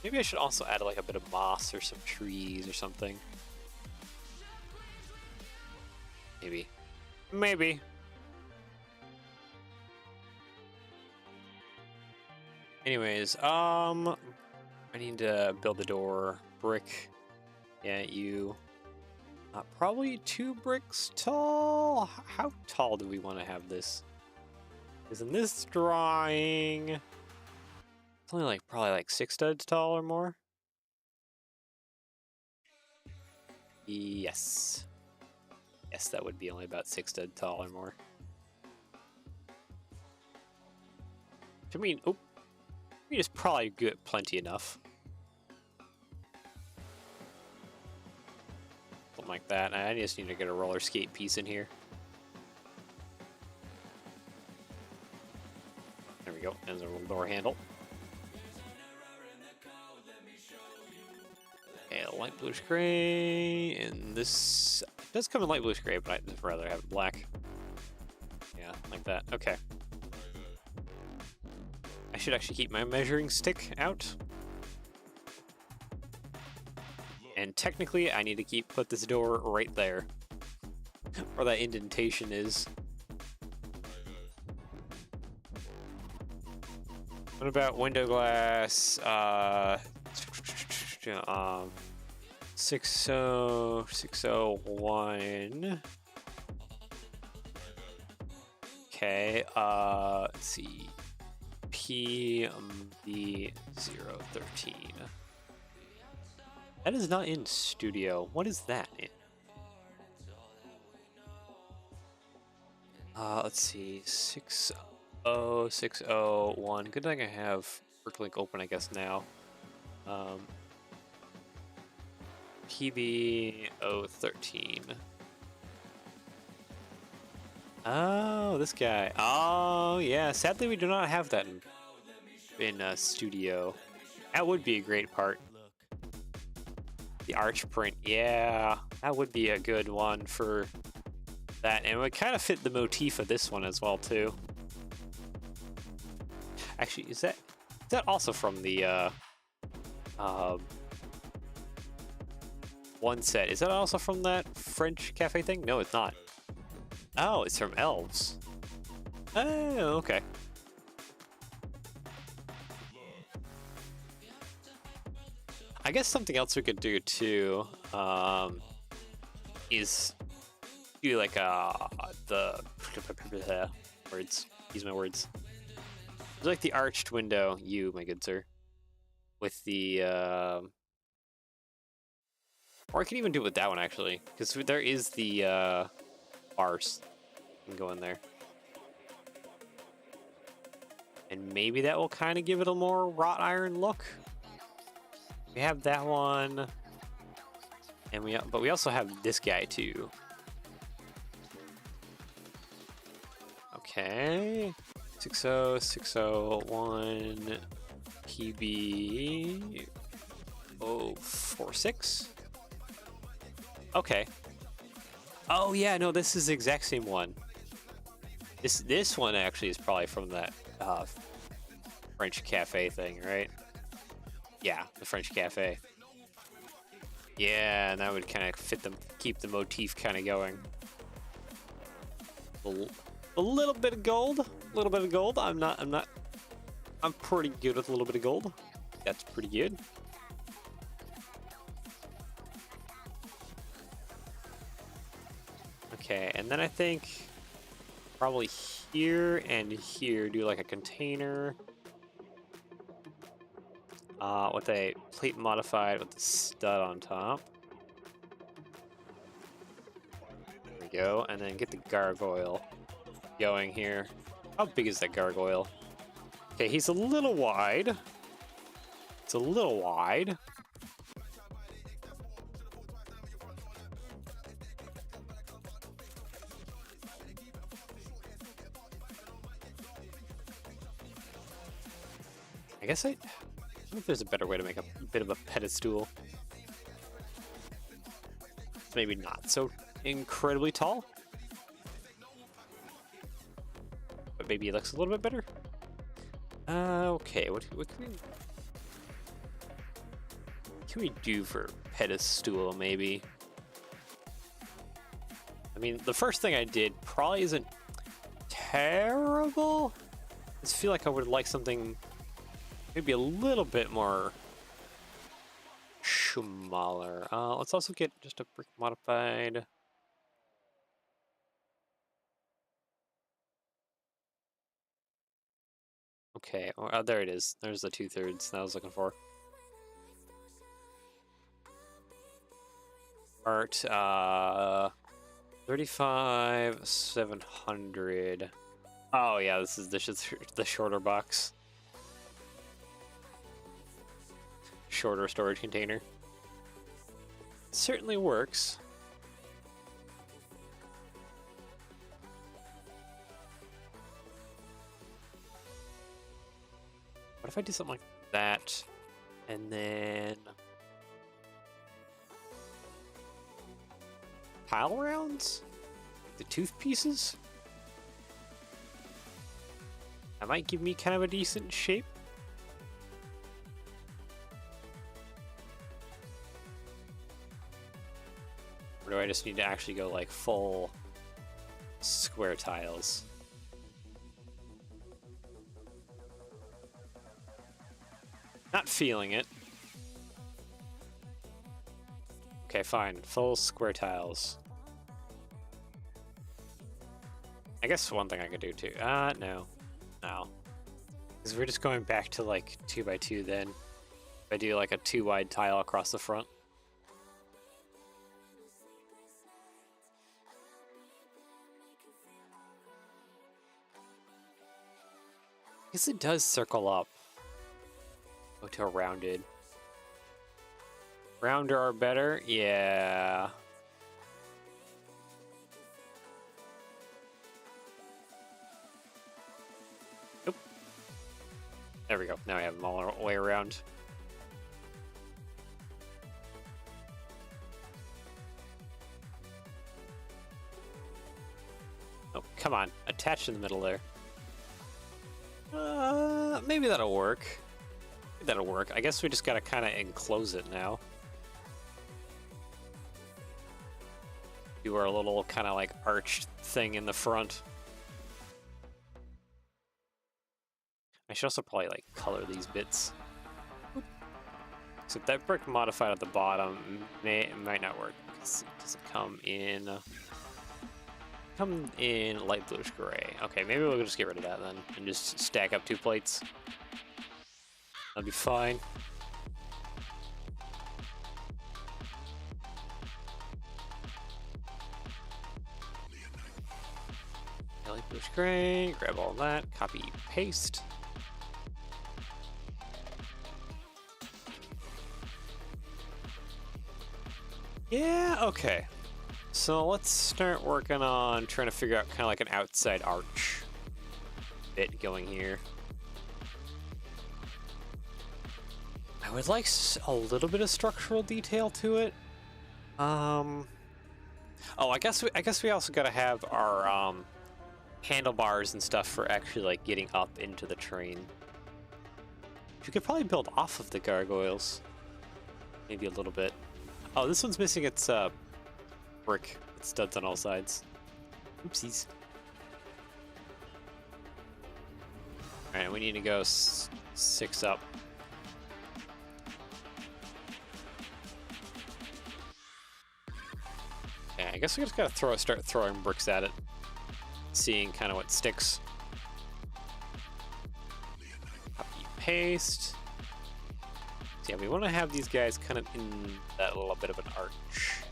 Maybe I should also add like a bit of moss or some trees or something. Maybe. Anyways, I need to build the door. Brick. Yeah, you. Probably 2 bricks tall. How tall do we want to have this? Because in this drawing, it's only like probably like 6 studs tall or more. Yes. Yes, that would be only about 6 studs tall or more. I mean, oh, I mean, it's probably good, plenty enough. Something like that. I just need to get a roller skate piece in here. There we go. And there's a little door handle. And light bluish gray, and this does come in light bluish gray, but I'd rather have it black. Yeah, like that. Okay. I should actually keep my measuring stick out. And technically, I need to put this door right there, where that indentation is. What about window glass? 601. Okay, let's see. PB013. That is not in studio. What is that in? Let's see, 60601. Good thing I have Bricklink open, I guess, now. PB013. Oh, this guy. Oh, yeah. Sadly, we do not have that in Studio. That would be a great part. The arch print, yeah, that would be a good one for that, and it would kind of fit the motif of this one as well too. Actually, is that also from the one set? Is that also from that French cafe thing? No, it's not. Oh, it's from Elves. Oh, okay. I guess something else we could do too is do like the words. Use my words. It's like the arched window, you, my good sir, with the or I can even do it with that one actually, because there is the bars can go in there, and maybe that will kind of give it a more wrought iron look. We have that one, and but we also have this guy too. Okay, 60601 PB 046. Okay. Oh yeah, no, this is the exact same one. This one actually is probably from that French cafe thing, right? Yeah, the French cafe. Yeah, and that would kind of fit them, keep the motif kind of going. A little bit of gold, a little bit of gold. I'm pretty good with a little bit of gold. That's pretty good. Okay, and then I think probably here and here do like a container. With a plate modified with the stud on top. There we go, and then get the gargoyle going here. How big is that gargoyle? Okay, he's a little wide. It's a little wide. I guess I don't know if there's a better way to make a bit of a pedestal. It's maybe not so incredibly tall, but maybe it looks a little bit better. Okay, what can we do for pedestal? Maybe. I mean, the first thing I did probably isn't terrible. I just feel like I would like something maybe a little bit more smaller. Let's also get just a brick modified. Okay, oh, there it is. There's the 2/3 that I was looking for. Art, 35,700. Oh yeah, this is the shorter box. Shorter storage container. Certainly works. What if I do something like that, and then tile rounds? The tooth pieces? That might give me kind of a decent shape. Or do I just need to actually go like full square tiles? Not feeling it. Okay, fine. Full square tiles. I guess one thing I could do too. No. No. Because we're just going back to like 2x2 then. If I do like a 2 wide tile across the front. guess it does circle up. Go to a rounded. Rounder are better? Yeah. Nope. There we go. Now we have them all the way around. Oh, come on. Attach in the middle there. Maybe that'll work. Maybe that'll work. I guess we just gotta kind of enclose it now. Do our little kind of like arched thing in the front. I should also probably like color these bits. So that brick modified at the bottom might not work. Does it come in light bluish gray? Okay, maybe we'll just get rid of that then and just stack up 2 plates. That'll be fine. Light bluish gray, grab all that, copy, paste. Yeah, okay. So let's start working on trying to figure out kind of like an outside arch bit going here. I would like a little bit of structural detail to it. Oh, I guess we also gotta have our handlebars and stuff for actually like getting up into the train. We could probably build off of the gargoyles, maybe a little bit. Oh, this one's missing its brick with studs on all sides. Oopsies. Alright, we need to go 6 up. Okay, I guess we just gotta start throwing bricks at it. Seeing kind of what sticks. Copy, paste. So yeah, we want to have these guys kind of in that little bit of an arch.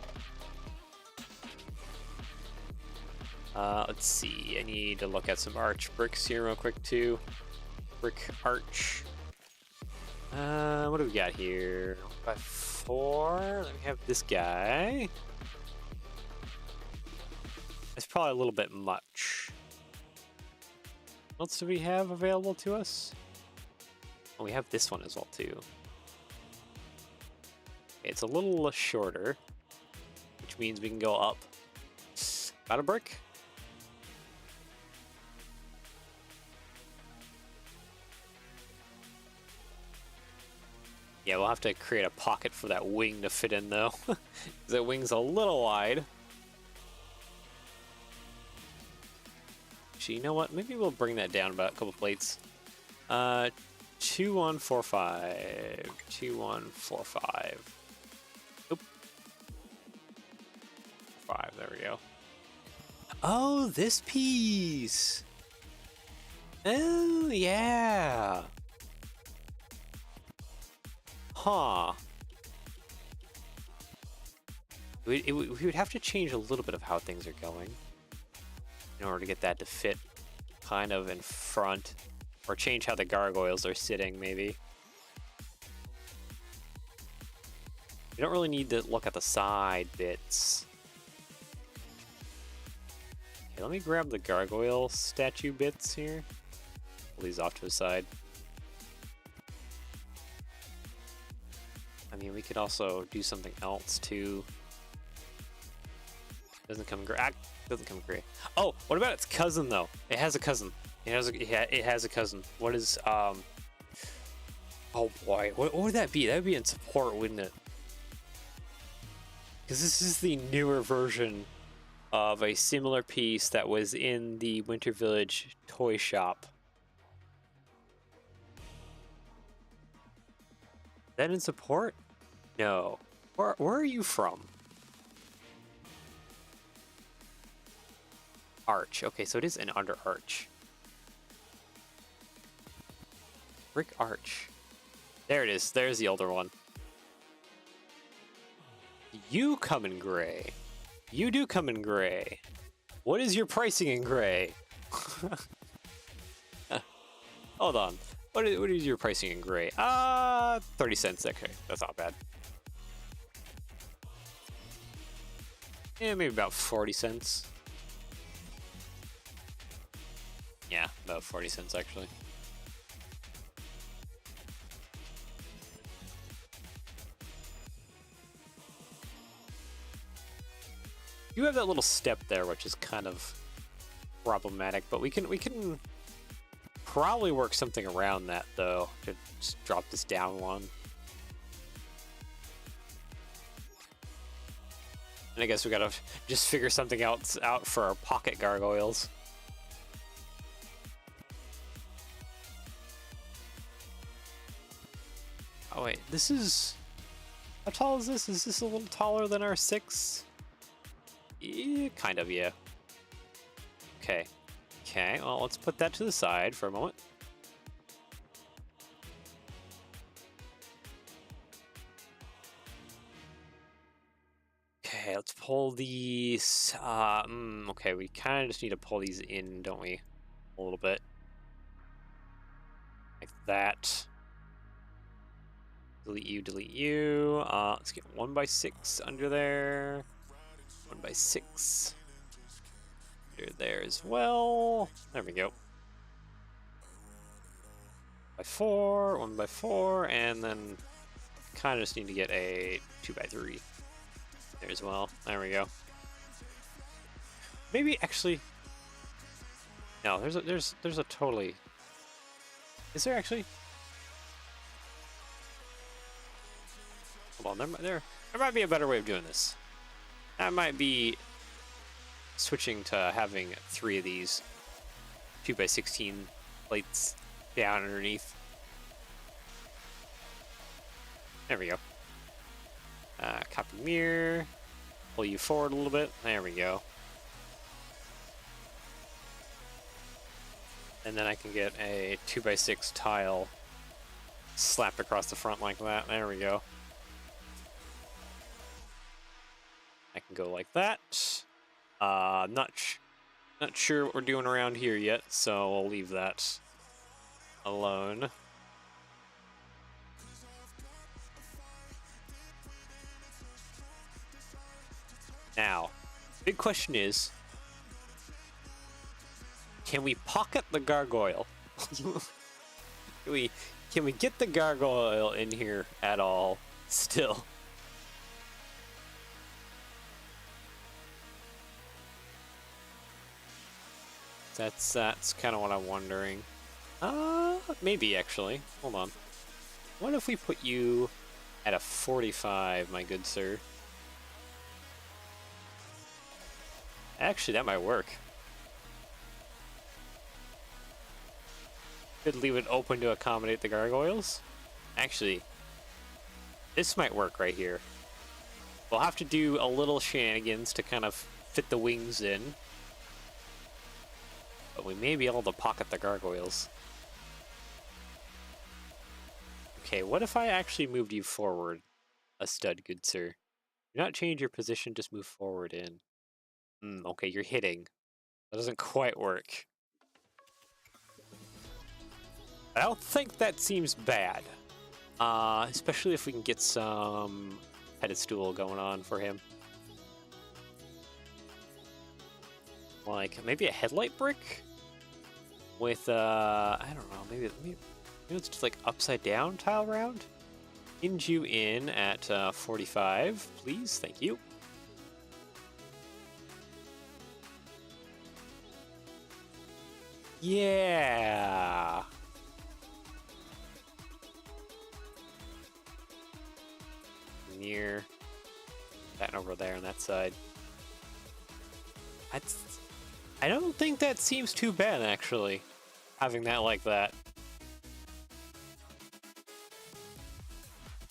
Let's see. I need to look at some arch bricks here real quick too. Brick arch. What do we got here? 1x4. Let me have this guy. It's probably a little bit much. What else do we have available to us? Oh, we have this one as well too. Okay, it's a little shorter, which means we can go up about a brick. Yeah, we'll have to create a pocket for that wing to fit in though. That wing's a little wide. Actually, you know what? Maybe we'll bring that down about a couple plates. 2145. 2145. Oop. 5. There we go. Oh, this piece. Oh, yeah. Huh. We would have to change a little bit of how things are going in order to get that to fit kind of in front, or change how the gargoyles are sitting maybe. You don't really need to look at the side bits. Okay, let me grab the gargoyle statue bits here. Pull these off to the side. I mean, we could also do something else too. Doesn't come gray. Doesn't come gray. Oh, what about its cousin though? It has a cousin. It has a cousin. What is Oh boy, what would that be? That would be in support, wouldn't it? Because this is the newer version of a similar piece that was in the Winter Village toy shop. That in support? No. Where are you from? Arch. Okay, so it is an under arch. Brick arch. There it is. There's the older one. You come in gray. You do come in gray. What is your pricing in gray? Hold on. What is your pricing in gray? 30 cents. Okay, that's not bad. Yeah, maybe about 40 cents. Yeah, about 40 cents actually. You have that little step there, which is kind of problematic, but we can probably work something around that though to just drop this down one. And I guess we gotta just figure something else out for our pocket gargoyles. Oh wait, this is... How tall is this? Is this a little taller than our 6? Yeah, kind of, yeah. Okay. Okay, well, let's put that to the side for a moment. Okay, let's pull these. Okay, we kind of just need to pull these in, don't we? A little bit. Like that. Delete you, delete you. Let's get 1x6 under there. 1x6. Under there as well. There we go. By 4, 1x4, and then kind of just need to get a 2x3 there as well. There we go. Maybe actually, no. There's a totally. Is there actually? Hold on, there might be a better way of doing this. That might be switching to having 3 of these 2x16 plates down underneath. There we go. Copy mirror. Pull you forward a little bit. There we go. And then I can get a 2x6 tile slapped across the front like that. There we go. I can go like that. Not sure what we're doing around here yet, so I'll leave that alone. Now, big question is, can we pocket the gargoyle? Can we get the gargoyle in here at all still? That's kind of what I'm wondering. Maybe actually. Hold on. What if we put you at a 45, my good sir? Actually, that might work. Could leave it open to accommodate the gargoyles. Actually, this might work right here. We'll have to do a little shenanigans to kind of fit the wings in. But we may be able to pocket the gargoyles. Okay, what if I actually moved you forward a stud, good sir? Do not change your position, just move forward in. Okay, you're hitting. That doesn't quite work. I don't think that seems bad. Especially if we can get some pedestal going on for him. Like, maybe a headlight brick? With, I don't know, maybe it's just like upside down tile round? Hinge you in at 45, please, thank you. Yeah. Near that over there on that side. I don't think that seems too bad actually, having that like that.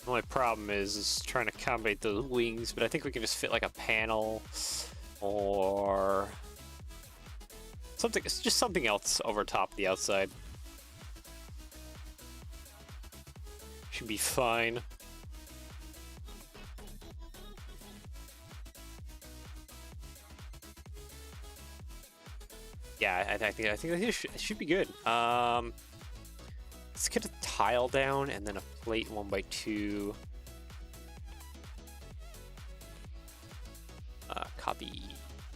The only problem is trying to accommodate those wings, but I think we can just fit like a panel or something, just something else over top the outside. Should be fine. Yeah, I think it should be good. Let's get a tile down and then a plate 1x2. Copy,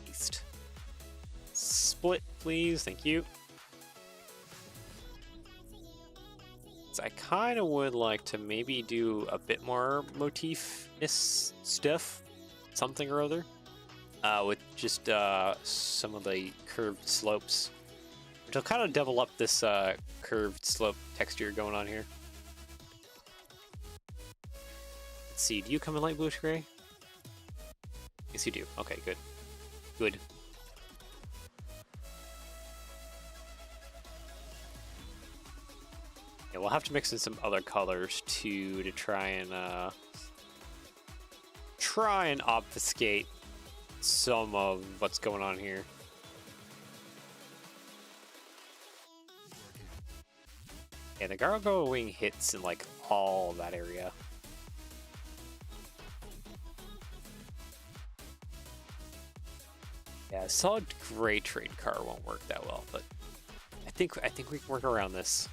paste. Split, please. Thank you. So I kind of would like to maybe do a bit more motif-ness stuff, something or other, with just some of the curved slopes, which will kind of double up this curved slope texture going on here. Let's see, do you come in light bluish gray? Yes, you do. Okay, good. Good. Yeah, we'll have to mix in some other colors too to try and obfuscate some of what's going on here. Yeah, the gargoyle wing hits in like all that area. Yeah, a solid gray trade car won't work that well, but I think we can work around this.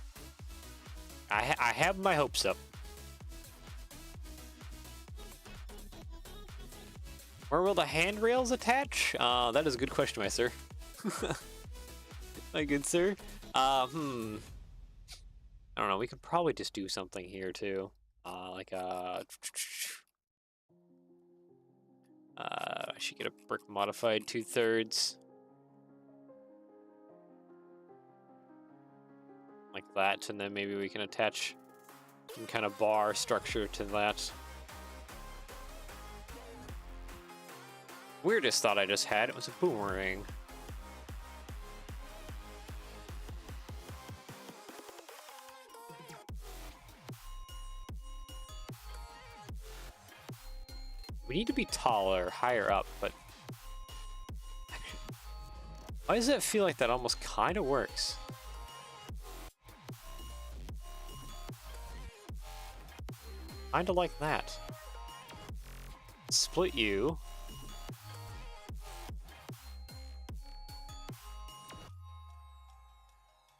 I have my hopes up. Where will the handrails attach? That is a good question, my sir. My good sir. I don't know. We could probably just do something here too, like I should get a brick modified 2/3. Like that, and then maybe we can attach some kind of bar structure to that. Weirdest thought I just had, it was a boomerang. We need to be taller, higher up, but why does it feel like that almost kind of works? Kinda like that. Split you.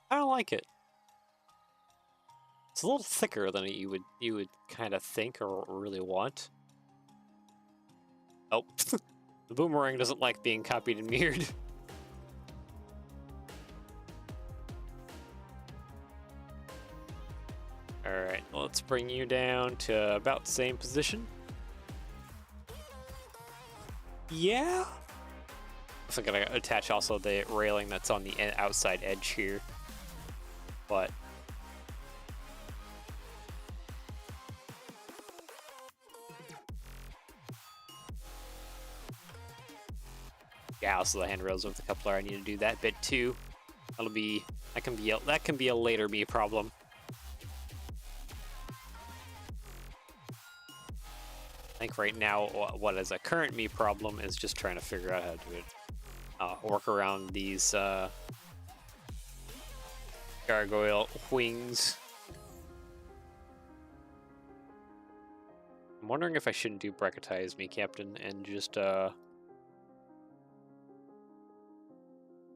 I don't like it. It's a little thicker than you would kind of think or really want. Oh, the boomerang doesn't like being copied and mirrored. Alright, let's bring you down to about the same position. Yeah? So I'm gonna attach also the railing that's on the outside edge here. But yeah, also the handrails with the coupler, I need to do that bit too. That can be a later me problem. I think right now what is a current me problem is just trying to figure out how to do it. Work around these gargoyle wings. I'm wondering if I shouldn't do bracketize me, Captain, and just go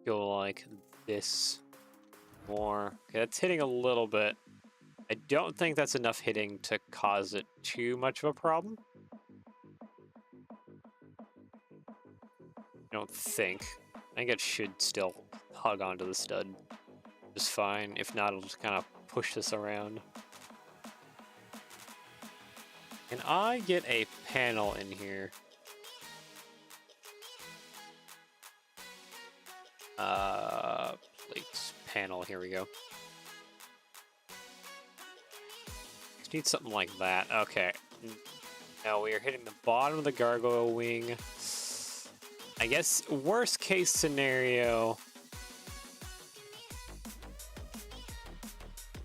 like this more. Okay, that's hitting a little bit. I don't think that's enough hitting to cause it too much of a problem. I don't think. I think it should still hug onto the stud just fine. If not, I'll just kind of push this around. Can I get a panel in here? Plates, panel, here we go. Just need something like that. Okay. Now we are hitting the bottom of the gargoyle wing. I guess worst case scenario.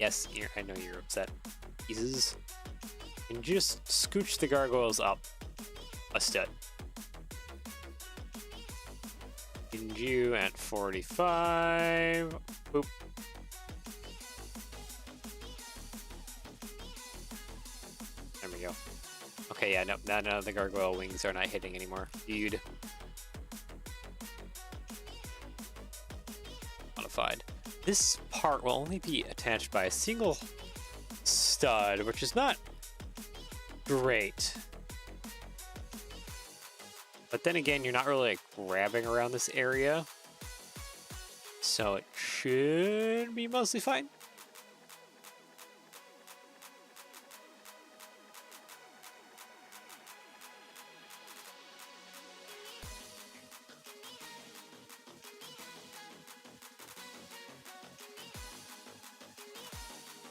Yes, I know you're upset. Jesus. And just scooch the gargoyles up a stud. And you at 45. Boop. There we go. Okay, yeah, no, none of the gargoyle wings are not hitting anymore. Dude. Modified. This part will only be attached by a single stud, which is not great. But then again, you're not really like grabbing around this area, so it should be mostly fine.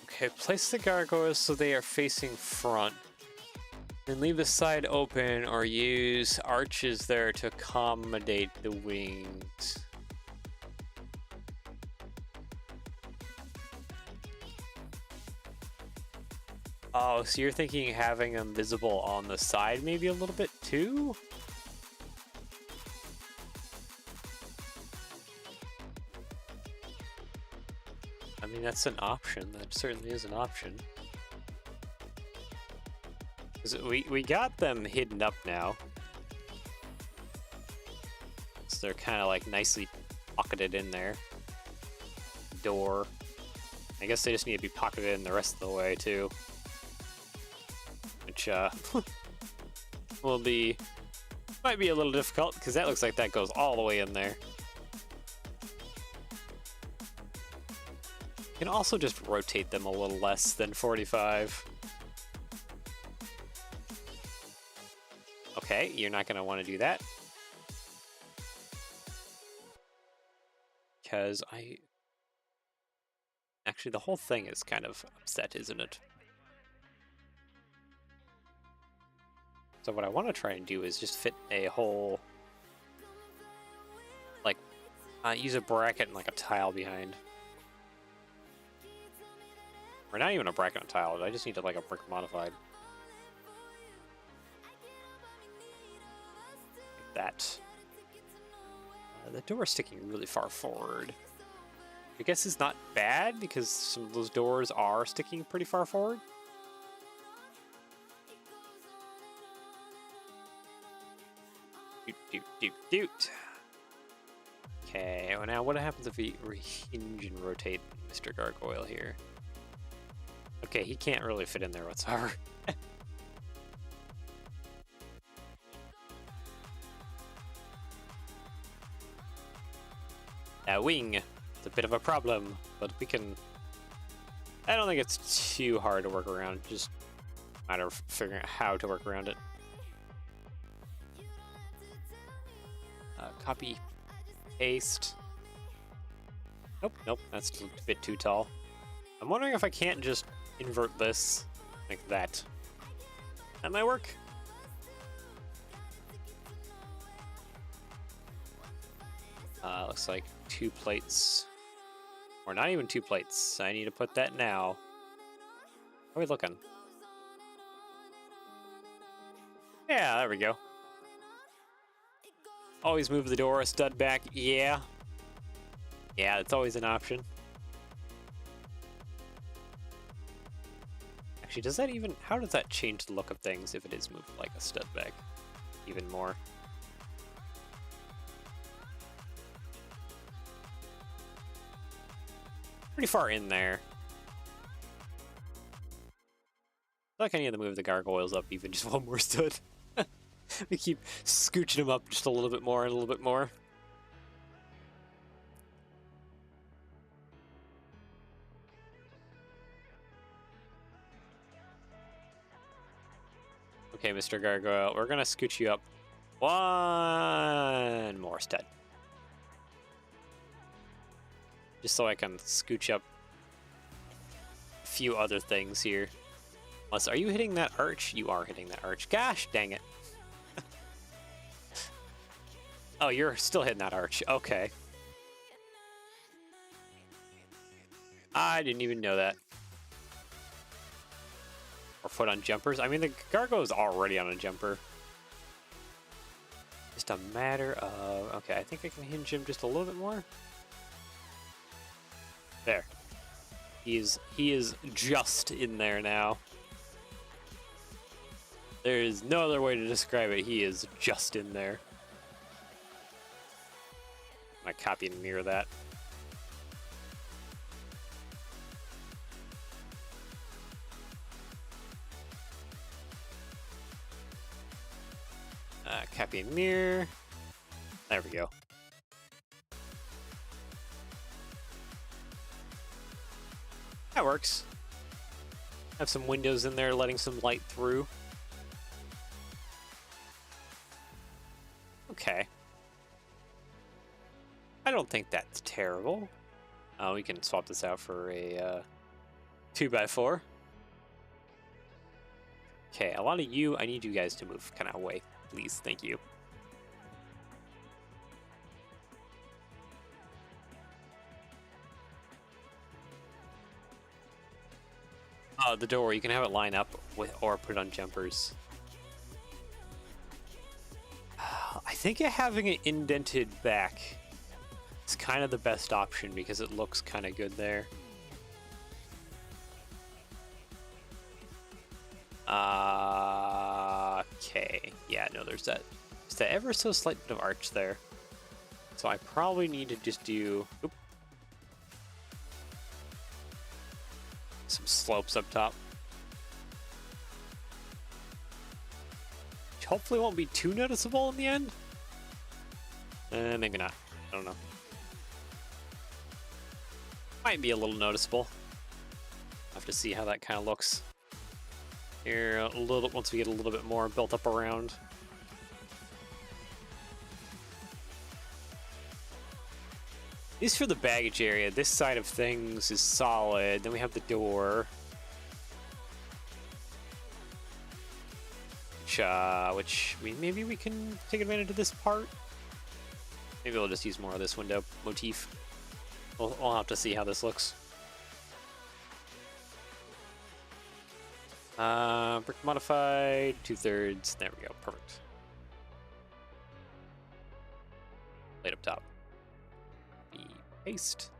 Okay, place the gargoyles so they are facing front. Then leave the side open or use arches there to accommodate the wings. Oh, so you're thinking having them visible on the side maybe a little bit too? I mean, that's an option. That certainly is an option. We got them hidden up now. So they're kind of like nicely pocketed in there. Door. I guess they just need to be pocketed in the rest of the way too. Which might be a little difficult because that looks like that goes all the way in there. You can also just rotate them a little less than 45. Okay, you're not going to want to do that. Because actually, the whole thing is kind of upset, isn't it? So what I want to try and do is just fit a whole... Like, use a bracket and like a tile behind. Or not even a bracket and a tile, I just need to like a brick modified. That. The door is sticking really far forward. I guess it's not bad because some of those doors are sticking pretty far forward. Doot. Okay, well now what happens if we hinge and rotate Mr. Gargoyle here? Okay, he can't really fit in there whatsoever. That wing, it's a bit of a problem, but we can... I don't think it's too hard to work around, just a matter of figuring out how to work around it. Copy, paste. Nope, that's a bit too tall. I'm wondering if I can't just invert this like that. That might work. Looks like 2 plates. Or not even 2 plates. I need to put that now. How are we looking? Yeah, there we go. Always move the door a stud back. Yeah. Yeah, that's always an option. Actually, does that even... How does that change the look of things if it is moved like a stud back? Even more. Pretty far in there. I like I need to move the gargoyles up even just one more stud. We keep scooching them up just a little bit more and a little bit more. Okay, Mr. Gargoyle, we're gonna scooch you up one more stud. Just so I can scooch up a few other things here. Unless, are you hitting that arch? You are hitting that arch. Gosh, dang it. Oh, you're still hitting that arch. Okay. I didn't even know that. Or foot on jumpers. I mean, the gargoyle is already on a jumper. Just a matter of... Okay, I think I can hinge him just a little bit more. There. He is just in there now. There is no other way to describe it. He is just in there. I copy and mirror that. Copy and mirror. There we go. That works. Have some windows in there letting some light through. Okay. I don't think that's terrible. We can swap this out for a 2x4. Okay, a lot of you, I need you guys to move kind of away, please. Thank you. The door, you can have it line up with or put on jumpers. I think having it indented back is kind of the best option because it looks kind of good there. Okay, yeah, no, there's that ever so slight bit of arch there. So I probably need to just do some slopes up top. Which hopefully won't be too noticeable in the end. Maybe not. I don't know. Might be a little noticeable. I'll have to see how that kind of looks. Here, a little once we get a little bit more built up around. At least for the baggage area, this side of things is solid. Then we have the door, which maybe we can take advantage of this part. Maybe we'll just use more of this window motif. We'll have to see how this looks. Brick modified, 2/3. There we go, perfect. Plate up top. Paste.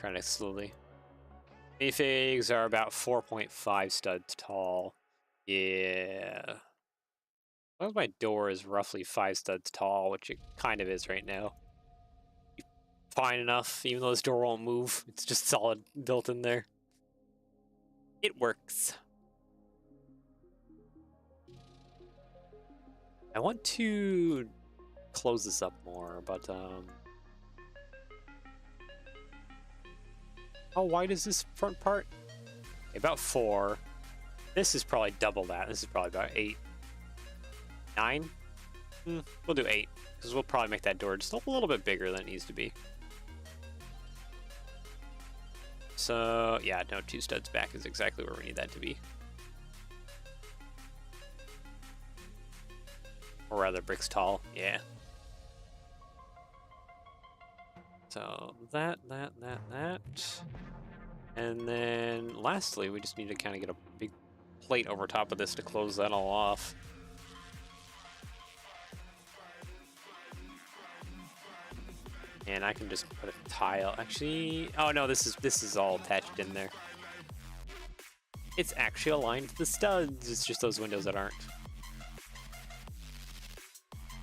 Trying to slowly. Minifigs are about 4.5 studs tall. Yeah. As long as my door is roughly 5 studs tall, which it kind of is right now. Fine enough, even though this door won't move. It's just solid built in there. It works. I want to close this up more, but how wide is this front part? About 4. This is probably double that. This is probably about 8. 9? We'll do 8, because we'll probably make that door just a little bit bigger than it needs to be. So, yeah, no, 2 studs back is exactly where we need that to be. Or rather, bricks tall, yeah. So, that. And then, lastly, we just need to kind of get a big plate over top of this to close that all off. And I can just put a tile. Actually, oh no, this is all attached in there. It's actually aligned to the studs. It's just those windows that aren't.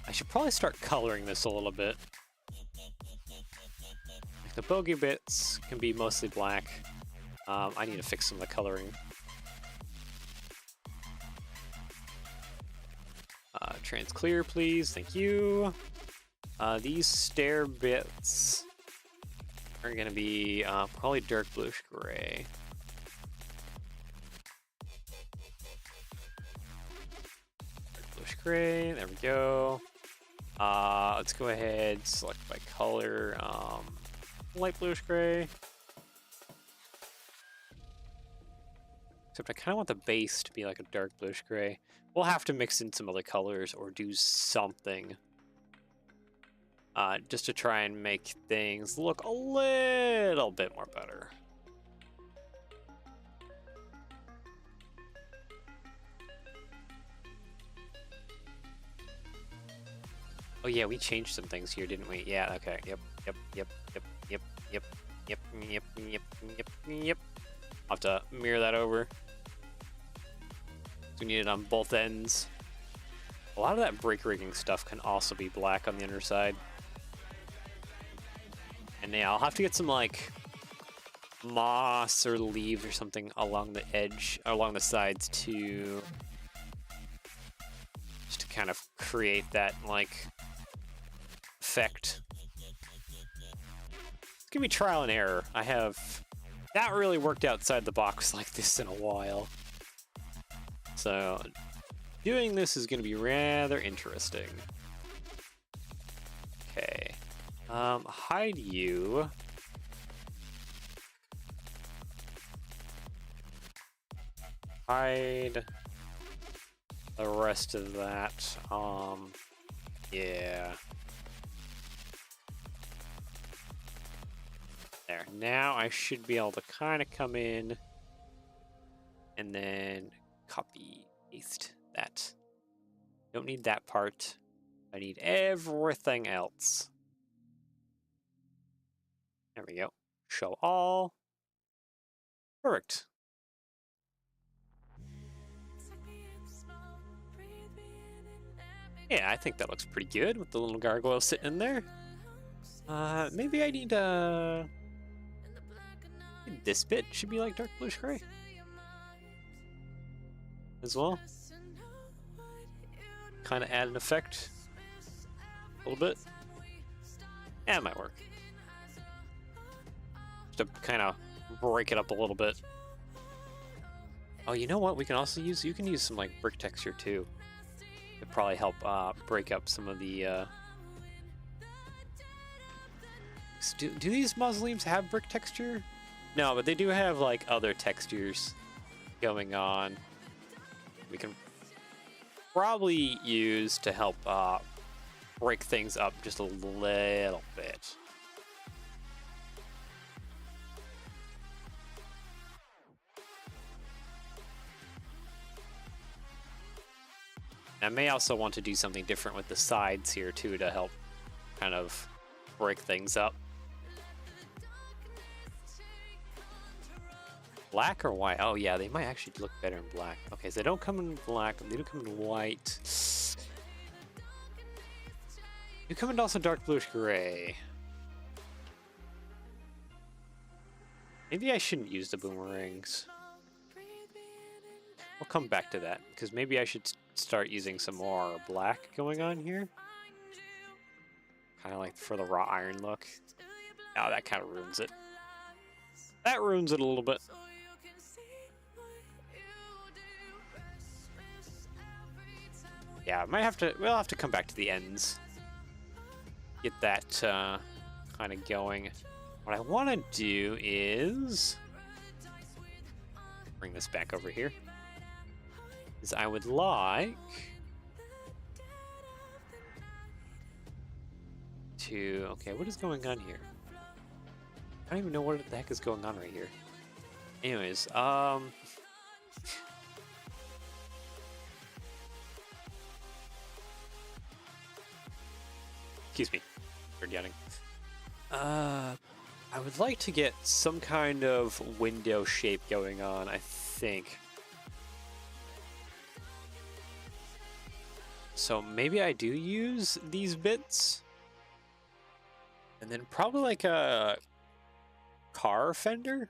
I should probably start coloring this a little bit. Like the bogey bits can be mostly black. I need to fix some of the coloring. Trans clear, please. Thank you. These stair bits are going to be probably dark bluish gray. Dark bluish gray, there we go. Let's go ahead, select by color, light bluish gray. Except I kind of want the base to be like a dark bluish gray. We'll have to mix in some other colors or do something. Just to try and make things look a little bit more better. Oh yeah, we changed some things here, didn't we? Yeah, okay, yep. I'll have to mirror that over. So we need it on both ends. A lot of that brick rigging stuff can also be black on the underside. And yeah, I'll have to get some like moss or leaves or something along the edge, along the sides to just to kind of create that, like, effect. It's gonna be trial and error. I have not really worked outside the box like this in a while. So, doing this is gonna be rather interesting. Okay. Hide you. Hide the rest of that. Yeah. There. Now I should be able to kind of come in and then copy, paste that. Don't need that part. I need everything else. There we go. Show all. Perfect. Yeah, I think that looks pretty good with the little gargoyle sitting in there. Maybe I need this bit should be like dark bluish gray as well. Kind of add an effect a little bit. Yeah, it might work. Just to kind of break it up a little bit. Oh, you know what? We can also use. You can use some like brick texture too. It'd probably help break up some of the. Do these mausoleums have brick texture? No, but they do have like other textures going on. We can probably use to help break things up just a little bit. I may also want to do something different with the sides here too to help kind of break things up. Black or white? Oh yeah, they might actually look better in black. Okay, so they don't come in black, they don't come in white. You come in also dark bluish gray. Maybe I shouldn't use the boomerangs. We'll come back to that, because maybe I should start using some more black going on here. Kind of like for the raw iron look. Oh, that kind of ruins it. That ruins it a little bit. Yeah, we'll have to come back to the ends. Get that kind of going. What I want to do is bring this back over here. Is I would like to, okay, what is going on here? I don't even know what the heck is going on right here. Anyways, excuse me for yelling. I would like to get some kind of window shape going on, I think. So maybe I do use these bits. And then probably like a car fender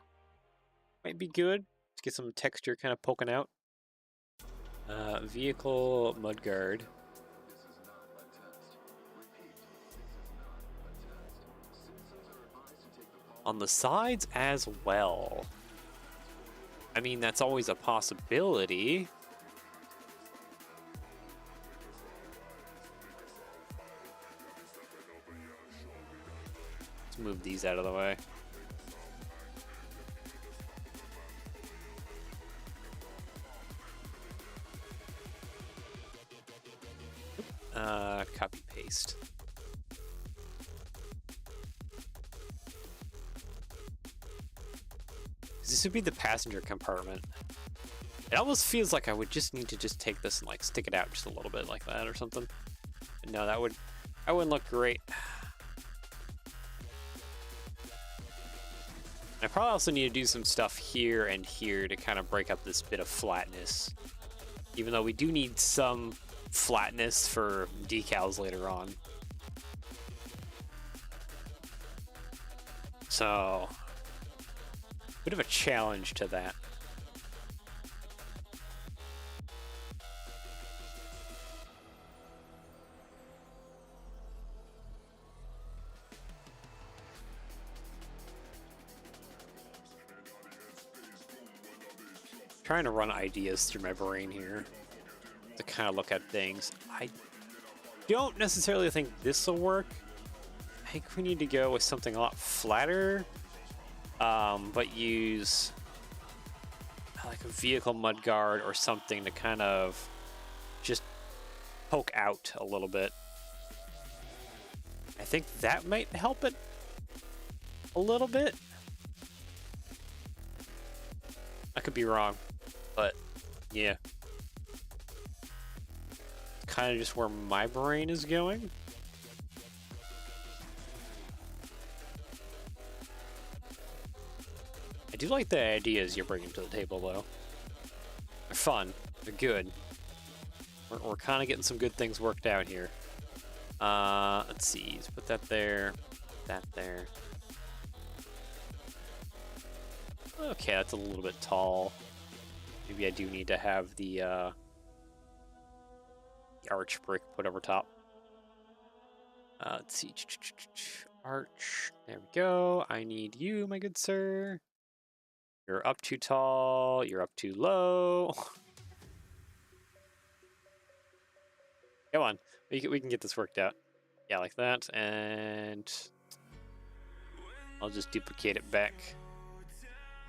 might be good to get some texture kind of poking out. Vehicle mudguard. On the sides as well. I mean, that's always a possibility. Let's move these out of the way. Copy paste. This would be the passenger compartment. It almost feels like I would just need to just take this and like stick it out just a little bit like that or something. But no, that wouldn't look great. I probably also need to do some stuff here and here to kind of break up this bit of flatness. Even though we do need some flatness for decals later on. So, bit of a challenge to that. trying to run ideas through my brain here to kind of look at things. I don't necessarily think this will work. I think we need to go with something a lot flatter, but use like a vehicle mudguard or something to kind of just poke out a little bit. I think that might help it a little bit. I could be wrong, but yeah. Kind of just where my brain is going. I do like the ideas you're bringing to the table, though. They're fun. They're good. We're kind of getting some good things worked out here. Let's see. Let's put that there. That there. Okay, that's a little bit tall. Maybe I do need to have the arch brick put over top. Let's see. Arch. There we go. I need you, my good sir. You're up too tall. You're up too low. Come on. We can get this worked out. Yeah, like that. And I'll just duplicate it back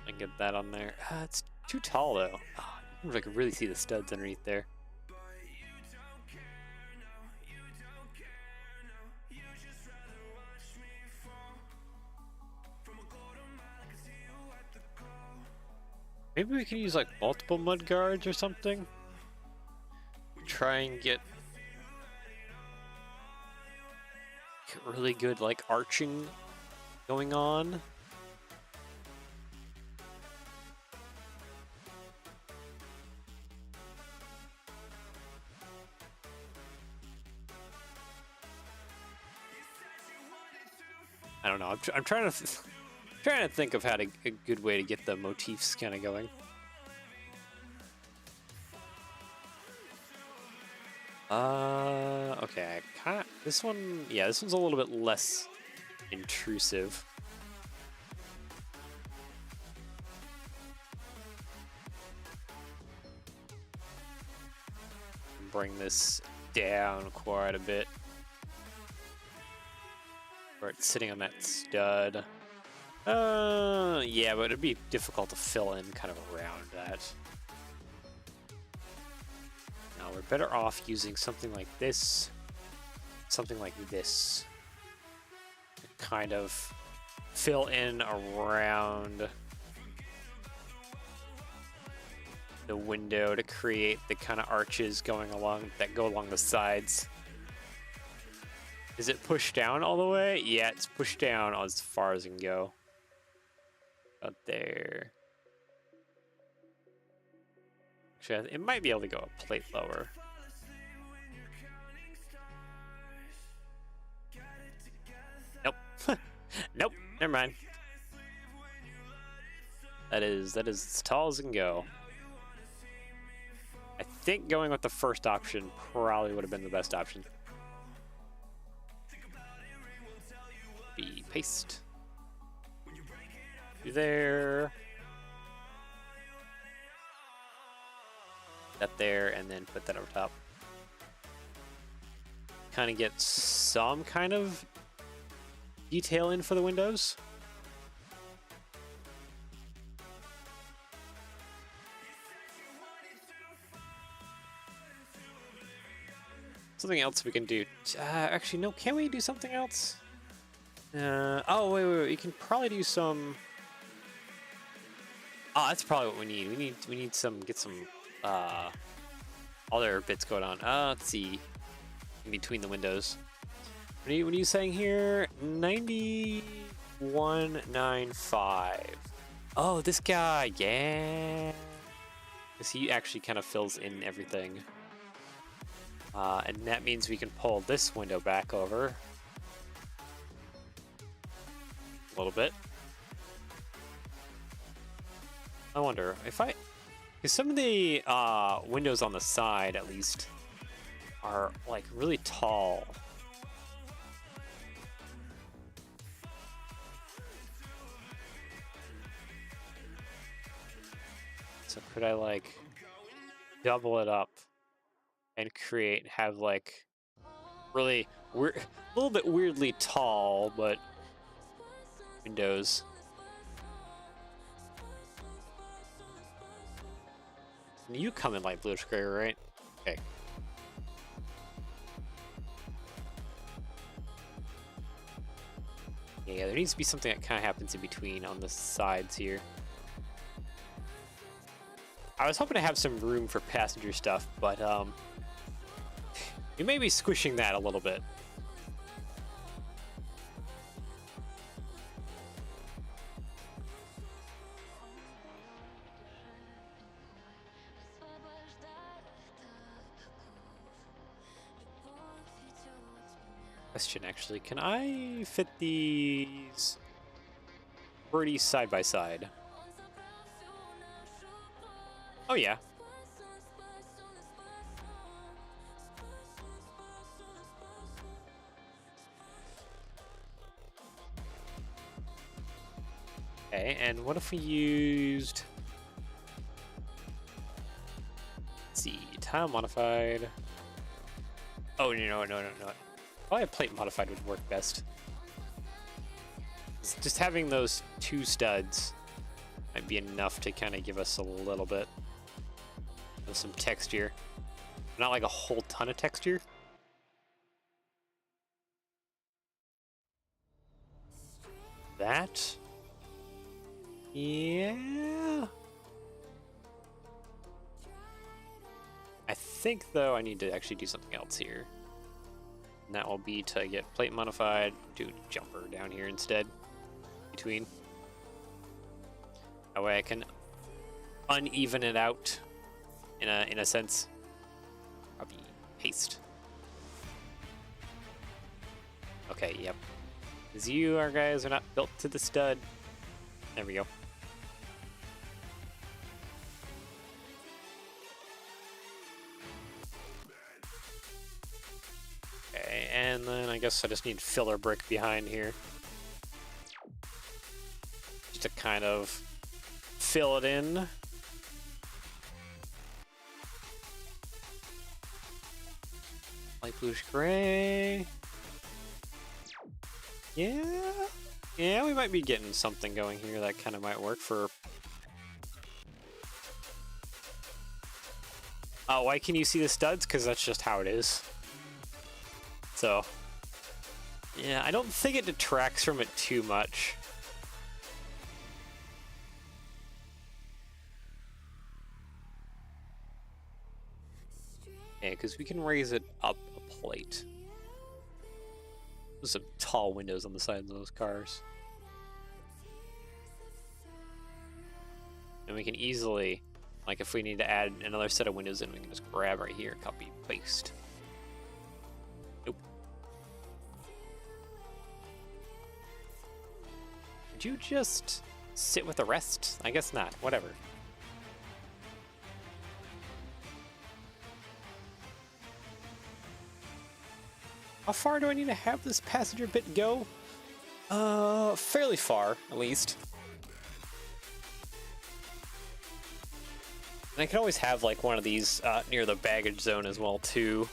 and get that on there. It's too tall, though. Oh, I wonder if I can really see the studs underneath there. Maybe we can use like multiple mud guards or something. Try and get really good like arching going on. I don't know. I'm trying to trying to think of how to a good way to get the motifs kind of going. Okay, this one, yeah, this one's a little bit less intrusive. Bring this down quite a bit. Where it's sitting on that stud. Yeah, but it'd be difficult to fill in kind of around that. Now we're better off using something like this. Something like this. To kind of fill in around the window to create the kind of arches going along that go along the sides. Is it pushed down all the way? Yeah, it's pushed down as far as it can go. Out there. Actually, it might be able to go a plate lower. Nope. Nope. Never mind. That is as tall as it can go. I think going with the first option probably would have been the best option. Paste. There. That there, and then put that over top. Kind of get some kind of detail in for the windows. Something else we can do. Actually, no. Can we do something else? Oh, wait. You can probably do some. Oh, that's probably what we need. We need some. Get some. Other bits going on. Let's see. In between the windows. What are you saying here? 9195. Oh, this guy. Yeah. Because he actually kind of fills in everything. And that means we can pull this window back over. A little bit. I wonder if because some of the windows on the side, at least, are like really tall. So could I like double it up and have like really weird, a little bit weirdly tall, but windows. You come in light bluish gray, right? Okay. Yeah, there needs to be something that kind of happens in between on the sides here. I was hoping to have some room for passenger stuff, but you may be squishing that a little bit. Question, actually, can I fit these birdies side by side? Oh yeah. Okay, and what if we used... Let's see, tile modified. Oh, no. Probably a plate modified would work best. Just having those two studs might be enough to kind of give us a little bit of some texture. Not like a whole ton of texture. That? Yeah. I think, though, I need to actually do something else here. And that will be to get plate modified, do jumper down here instead. Between. That way I can uneven it out in a sense. Copy, paste. Okay, yep. Because our guys are not built to the stud. There we go. Okay, and then I guess I just need filler brick behind here. Just to kind of fill it in. Light bluish gray. Yeah, we might be getting something going here that kind of might work for... Oh, why can you see the studs? Because that's just how it is. So, yeah, I don't think it detracts from it too much. Yeah, because we can raise it up a plate. There's some tall windows on the sides of those cars. And we can easily, like if we need to add another set of windows in, we can just grab right here, copy, paste. Nope. Would you just sit with the rest? I guess not, whatever. How far do I need to have this passenger bit go? Fairly far, at least. And I can always have like one of these near the baggage zone as well too.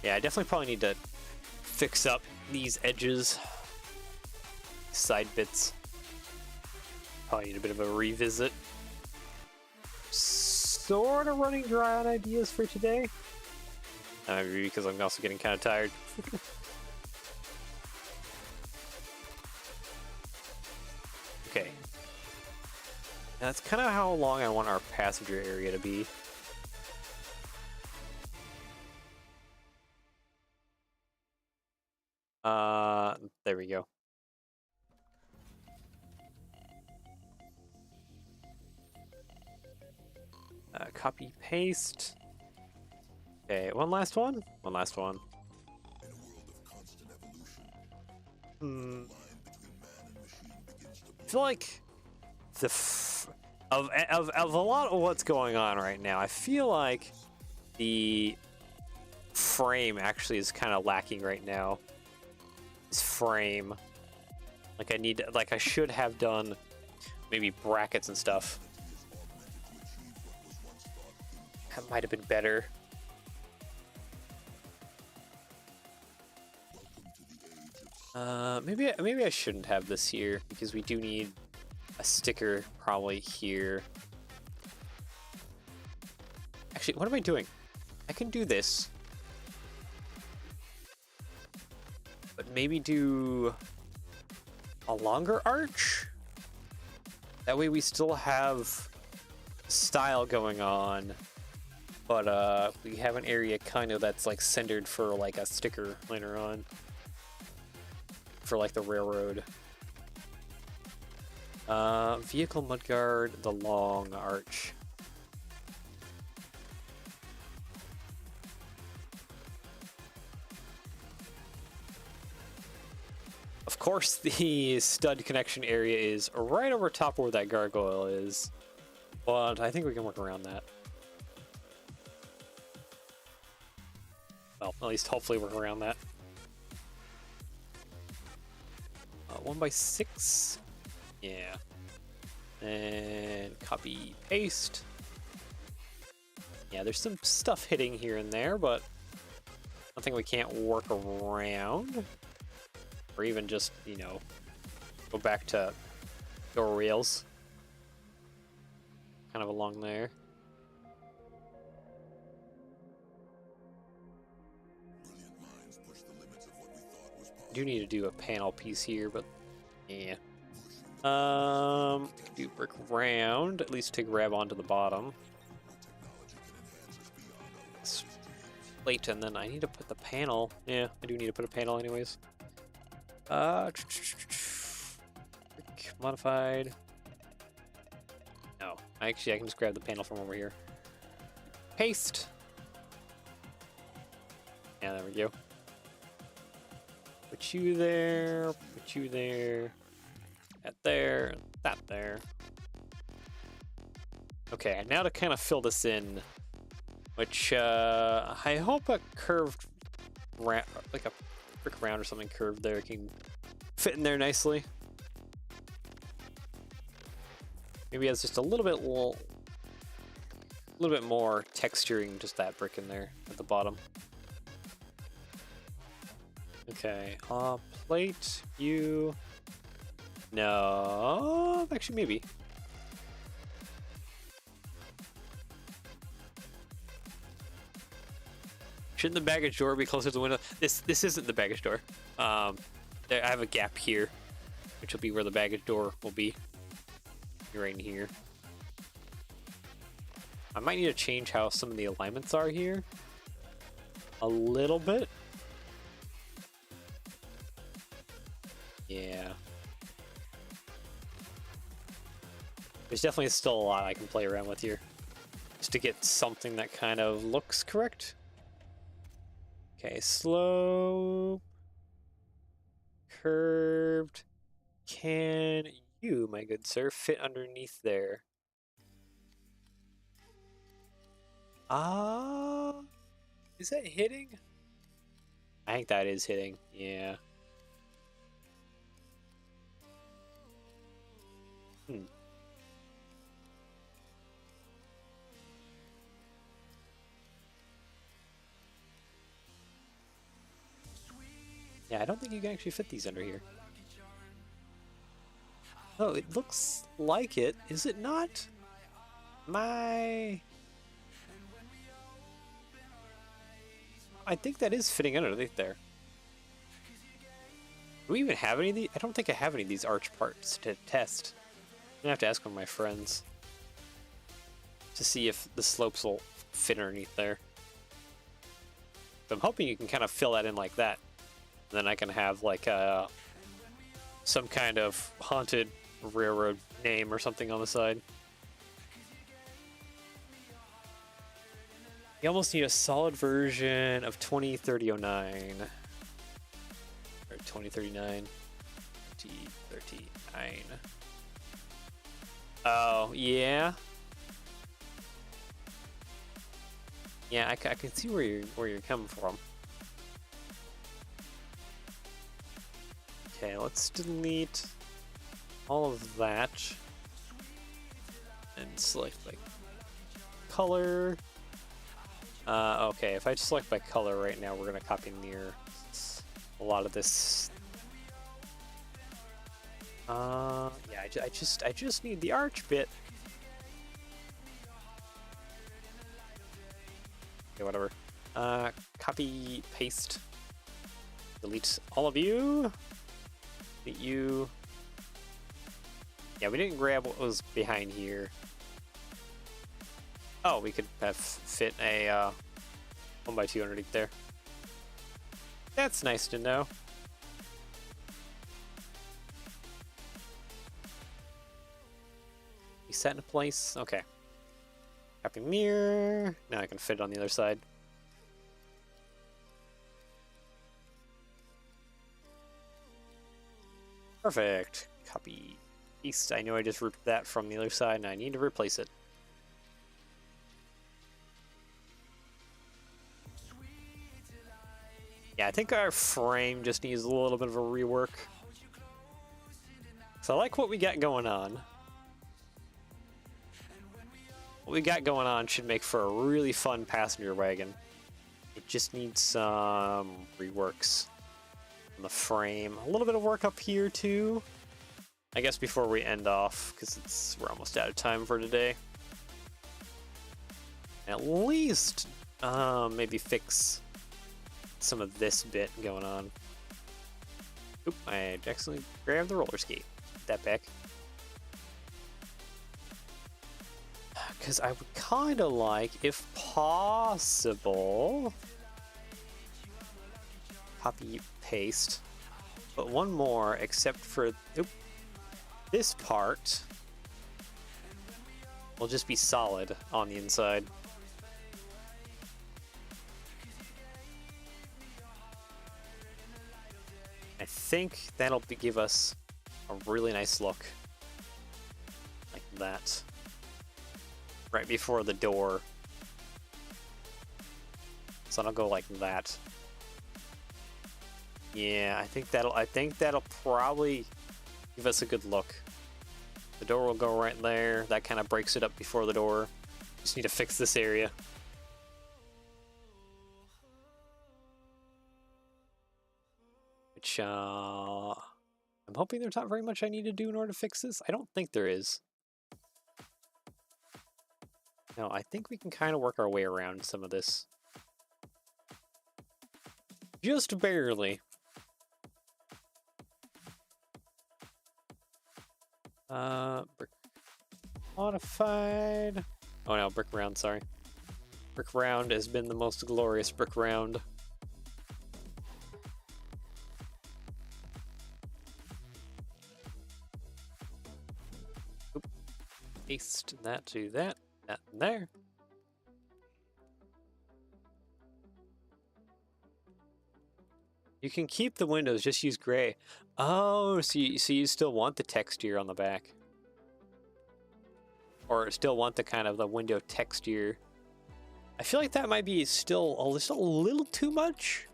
Yeah, I definitely probably need to fix up these edges, side bits. Probably need a bit of a revisit. Sort of running dry on ideas for today. Maybe because I'm also getting kind of tired. Okay. That's kind of how long I want our passenger area to be. There we go. Copy, paste. Okay, one last one. One last one. I feel like of a lot of what's going on right now, I feel like the frame actually is kind of lacking right now. This frame, like I should have done maybe brackets and stuff. That might have been better. Maybe I shouldn't have this here because we do need a sticker probably here. Actually, what am I doing? I can do this. But maybe do a longer arch? That way we still have style going on, but we have an area kind of that's like centered for like a sticker later on. For like the railroad. Vehicle mudguard, the long arch. Of course, the stud connection area is right over top where that gargoyle is, but I think we can work around that. Well, at least hopefully work around that. 1x6. Yeah. And copy, paste. Yeah, there's some stuff hitting here and there, but nothing we can't work around. Or even just, you know, go back to door rails. Kind of along there. Do need to do a panel piece here, but yeah. Do brick round, at least to grab onto the bottom. Plate, and then I need to put the panel. Yeah, I do need to put a panel anyways. Modified. No, actually I can just grab the panel from over here. Paste. Yeah, there we go. Put you there, put you there, that there, that there. Okay, now to kind of fill this in, which I hope a curved, like a brick round or something curved there can fit in there nicely. Maybe it's just a little bit more texturing, just that brick in there at the bottom. Okay, plate, you... No, actually maybe. Shouldn't the baggage door be closer to the window? This isn't the baggage door. I have a gap here, which will be where the baggage door will be. Right in here. I might need to change how some of the alignments are here. A little bit. Yeah. There's definitely still a lot I can play around with here. Just to get something that kind of looks correct. Okay, slope. Curved. Can you, my good sir, fit underneath there? Is that hitting? I think that is hitting, yeah. Yeah, I don't think you can actually fit these under here. Oh, it looks like it. Is it not? I think that is fitting underneath there. Do we even have any of these? I don't think I have any of these arch parts to test. I'm gonna have to ask one of my friends to see if the slopes will fit underneath there. So I'm hoping you can kind of fill that in like that. And then I can have like some kind of haunted railroad name or something on the side. You almost need a solid version of 203009. Or 2039. 2039. Oh, yeah. Yeah, I can see where you're coming from. Okay, let's delete all of that. select by color. Okay, if I select by color right now, we're gonna copy near a lot of this. Yeah, I just need the arch bit. Okay, whatever. Copy, paste, delete all of you. Delete you. Yeah, we didn't grab what was behind here. Oh, we could have fit a 1x2 underneath there. That's nice to know. You set in place? Okay. Copy mirror. Now I can fit it on the other side. Perfect. Copy paste. I know I just ripped that from the other side and I need to replace it. Yeah, I think our frame just needs a little bit of a rework. So I like what we got going on. What we got going on should make for a really fun passenger wagon. It just needs some reworks on the frame. A little bit of work up here too. I guess before we end off, because we're almost out of time for today. At least maybe fix some of this bit going on. Oop, I accidentally grabbed the roller skate. Put that back. Because I would kind of like, if possible, copy, paste, but one more, except for this part will just be solid on the inside. I think that'll give us a really nice look, like that, right before the door. So I'll go like that. Yeah, I think that'll probably give us a good look. The door will go right there. That kind of breaks it up before the door. Just need to fix this area. Which, I'm hoping there's not very much I need to do in order to fix this. I don't think there is. No, I think we can kind of work our way around some of this. Just barely. Brick modified. Oh no, brick round, sorry. Brick round has been the most glorious brick round. Oop. Paste that to that and there. You can keep the windows, just use gray. Oh, so you still want the texture on the back. Or still want the kind of the window texture. I feel like that might be still a little too much.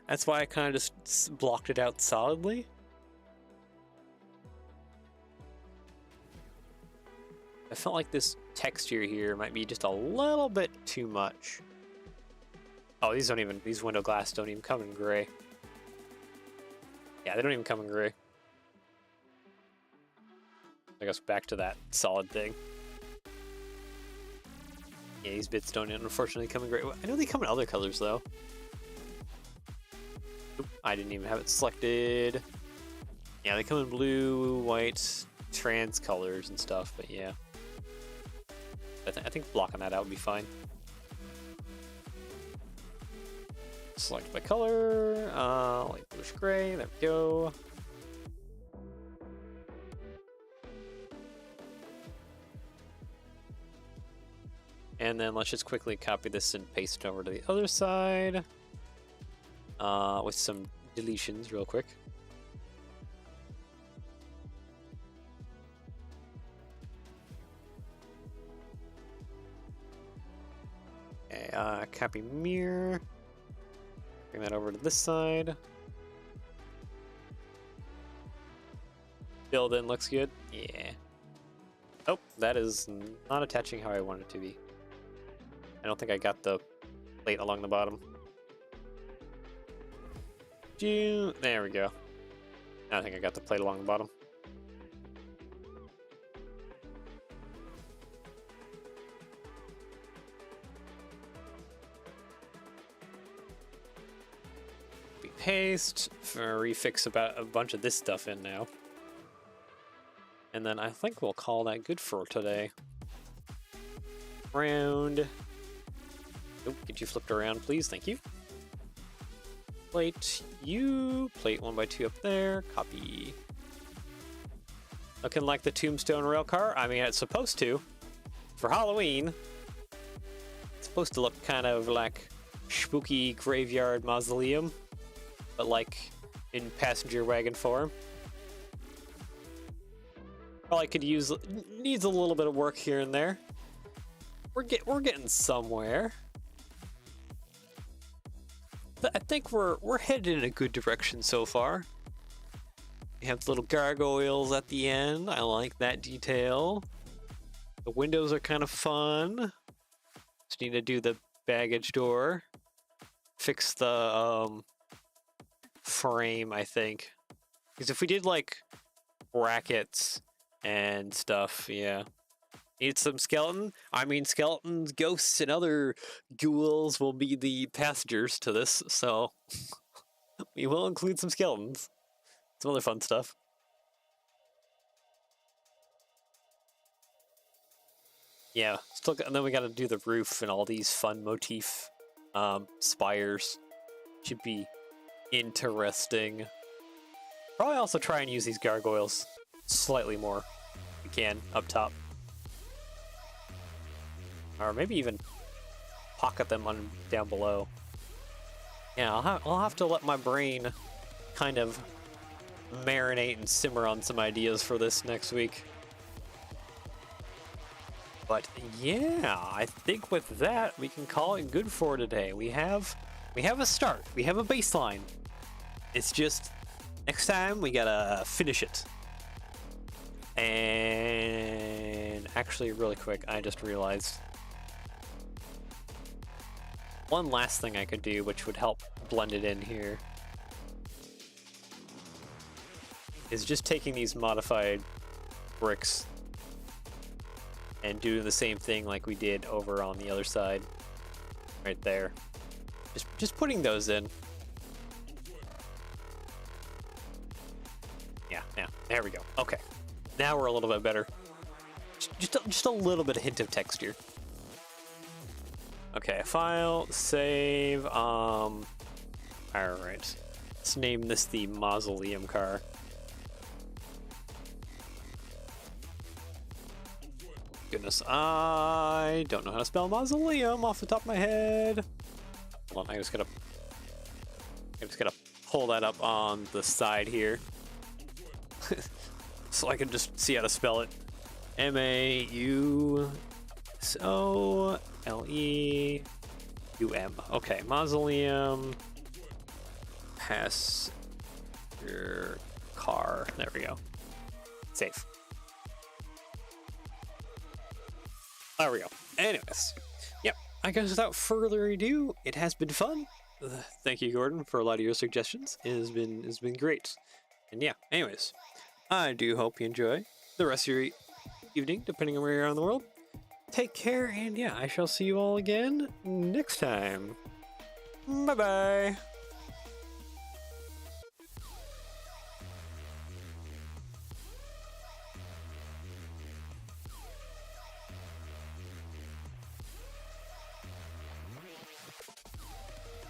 That's why I kind of just blocked it out solidly. I felt like this texture here might be just a little bit too much. Oh, these window glass don't even come in gray. Yeah, they don't even come in gray. I guess back to that solid thing. Yeah, these bits don't unfortunately come in gray. I know they come in other colors though. Oop, I didn't even have it selected. Yeah, they come in blue, white, trans colors and stuff, but yeah. I think blocking that out would be fine. Select by color, like bluish gray, there we go. And then let's just quickly copy this and paste it over to the other side with some deletions real quick. Okay, copy mirror. Bring that over to this side. Build in looks good. Yeah. Oh, that is not attaching how I want it to be. I don't think I got the plate along the bottom. There we go. I think I got the plate along the bottom. Paste, refix about a bunch of this stuff in now. And then I think we'll call that good for today. Round. Nope, get you flipped around, please. Thank you. Plate you. Plate 1x2 up there. Copy. Looking like the Tombstone rail car. I mean, it's supposed to. For Halloween. It's supposed to look kind of like spooky graveyard mausoleum. But like in passenger wagon form. Probably could use, needs a little bit of work here and there. We're getting somewhere. But I think we're headed in a good direction so far. We have the little gargoyles at the end. I like that detail. The windows are kind of fun. Just need to do the baggage door. Fix the frame, I think. Because if we did like brackets and stuff, yeah. Need some skeleton. I mean, skeletons, ghosts, and other ghouls will be the passengers to this, so we will include some skeletons. Some other fun stuff. Yeah, still, and then we got to do the roof and all these fun motif spires. Should be interesting. Probably also try and use these gargoyles slightly more if we can up top. Or maybe even pocket them on down below. Yeah, I'll have to let my brain kind of marinate and simmer on some ideas for this next week. But yeah, I think with that we can call it good for today. We have a start. We have a baseline. It's just next time we gotta finish it. And actually, really quick, I just realized one last thing I could do, which would help blend it in here, is just taking these modified bricks and doing the same thing like we did over on the other side, right there. Just putting those in. Yeah, there we go. Okay, now we're a little bit better. Just a little bit of hint of texture. Okay, file, save, alright. Let's name this the Mausoleum car. Goodness, I don't know how to spell mausoleum off the top of my head. Hold on, I just gotta pull that up on the side here. So I can just see how to spell it. M-A-U-S-O-L-E-U-M. Okay, mausoleum passenger car. There we go. Save. There we go. Anyways, yep. I guess without further ado, it has been fun. Thank you, Gordon, for a lot of your suggestions. It's been great. And yeah, anyways, I do hope you enjoy the rest of your evening, depending on where you are in the world. Take care, and yeah, I shall see you all again next time. Bye-bye.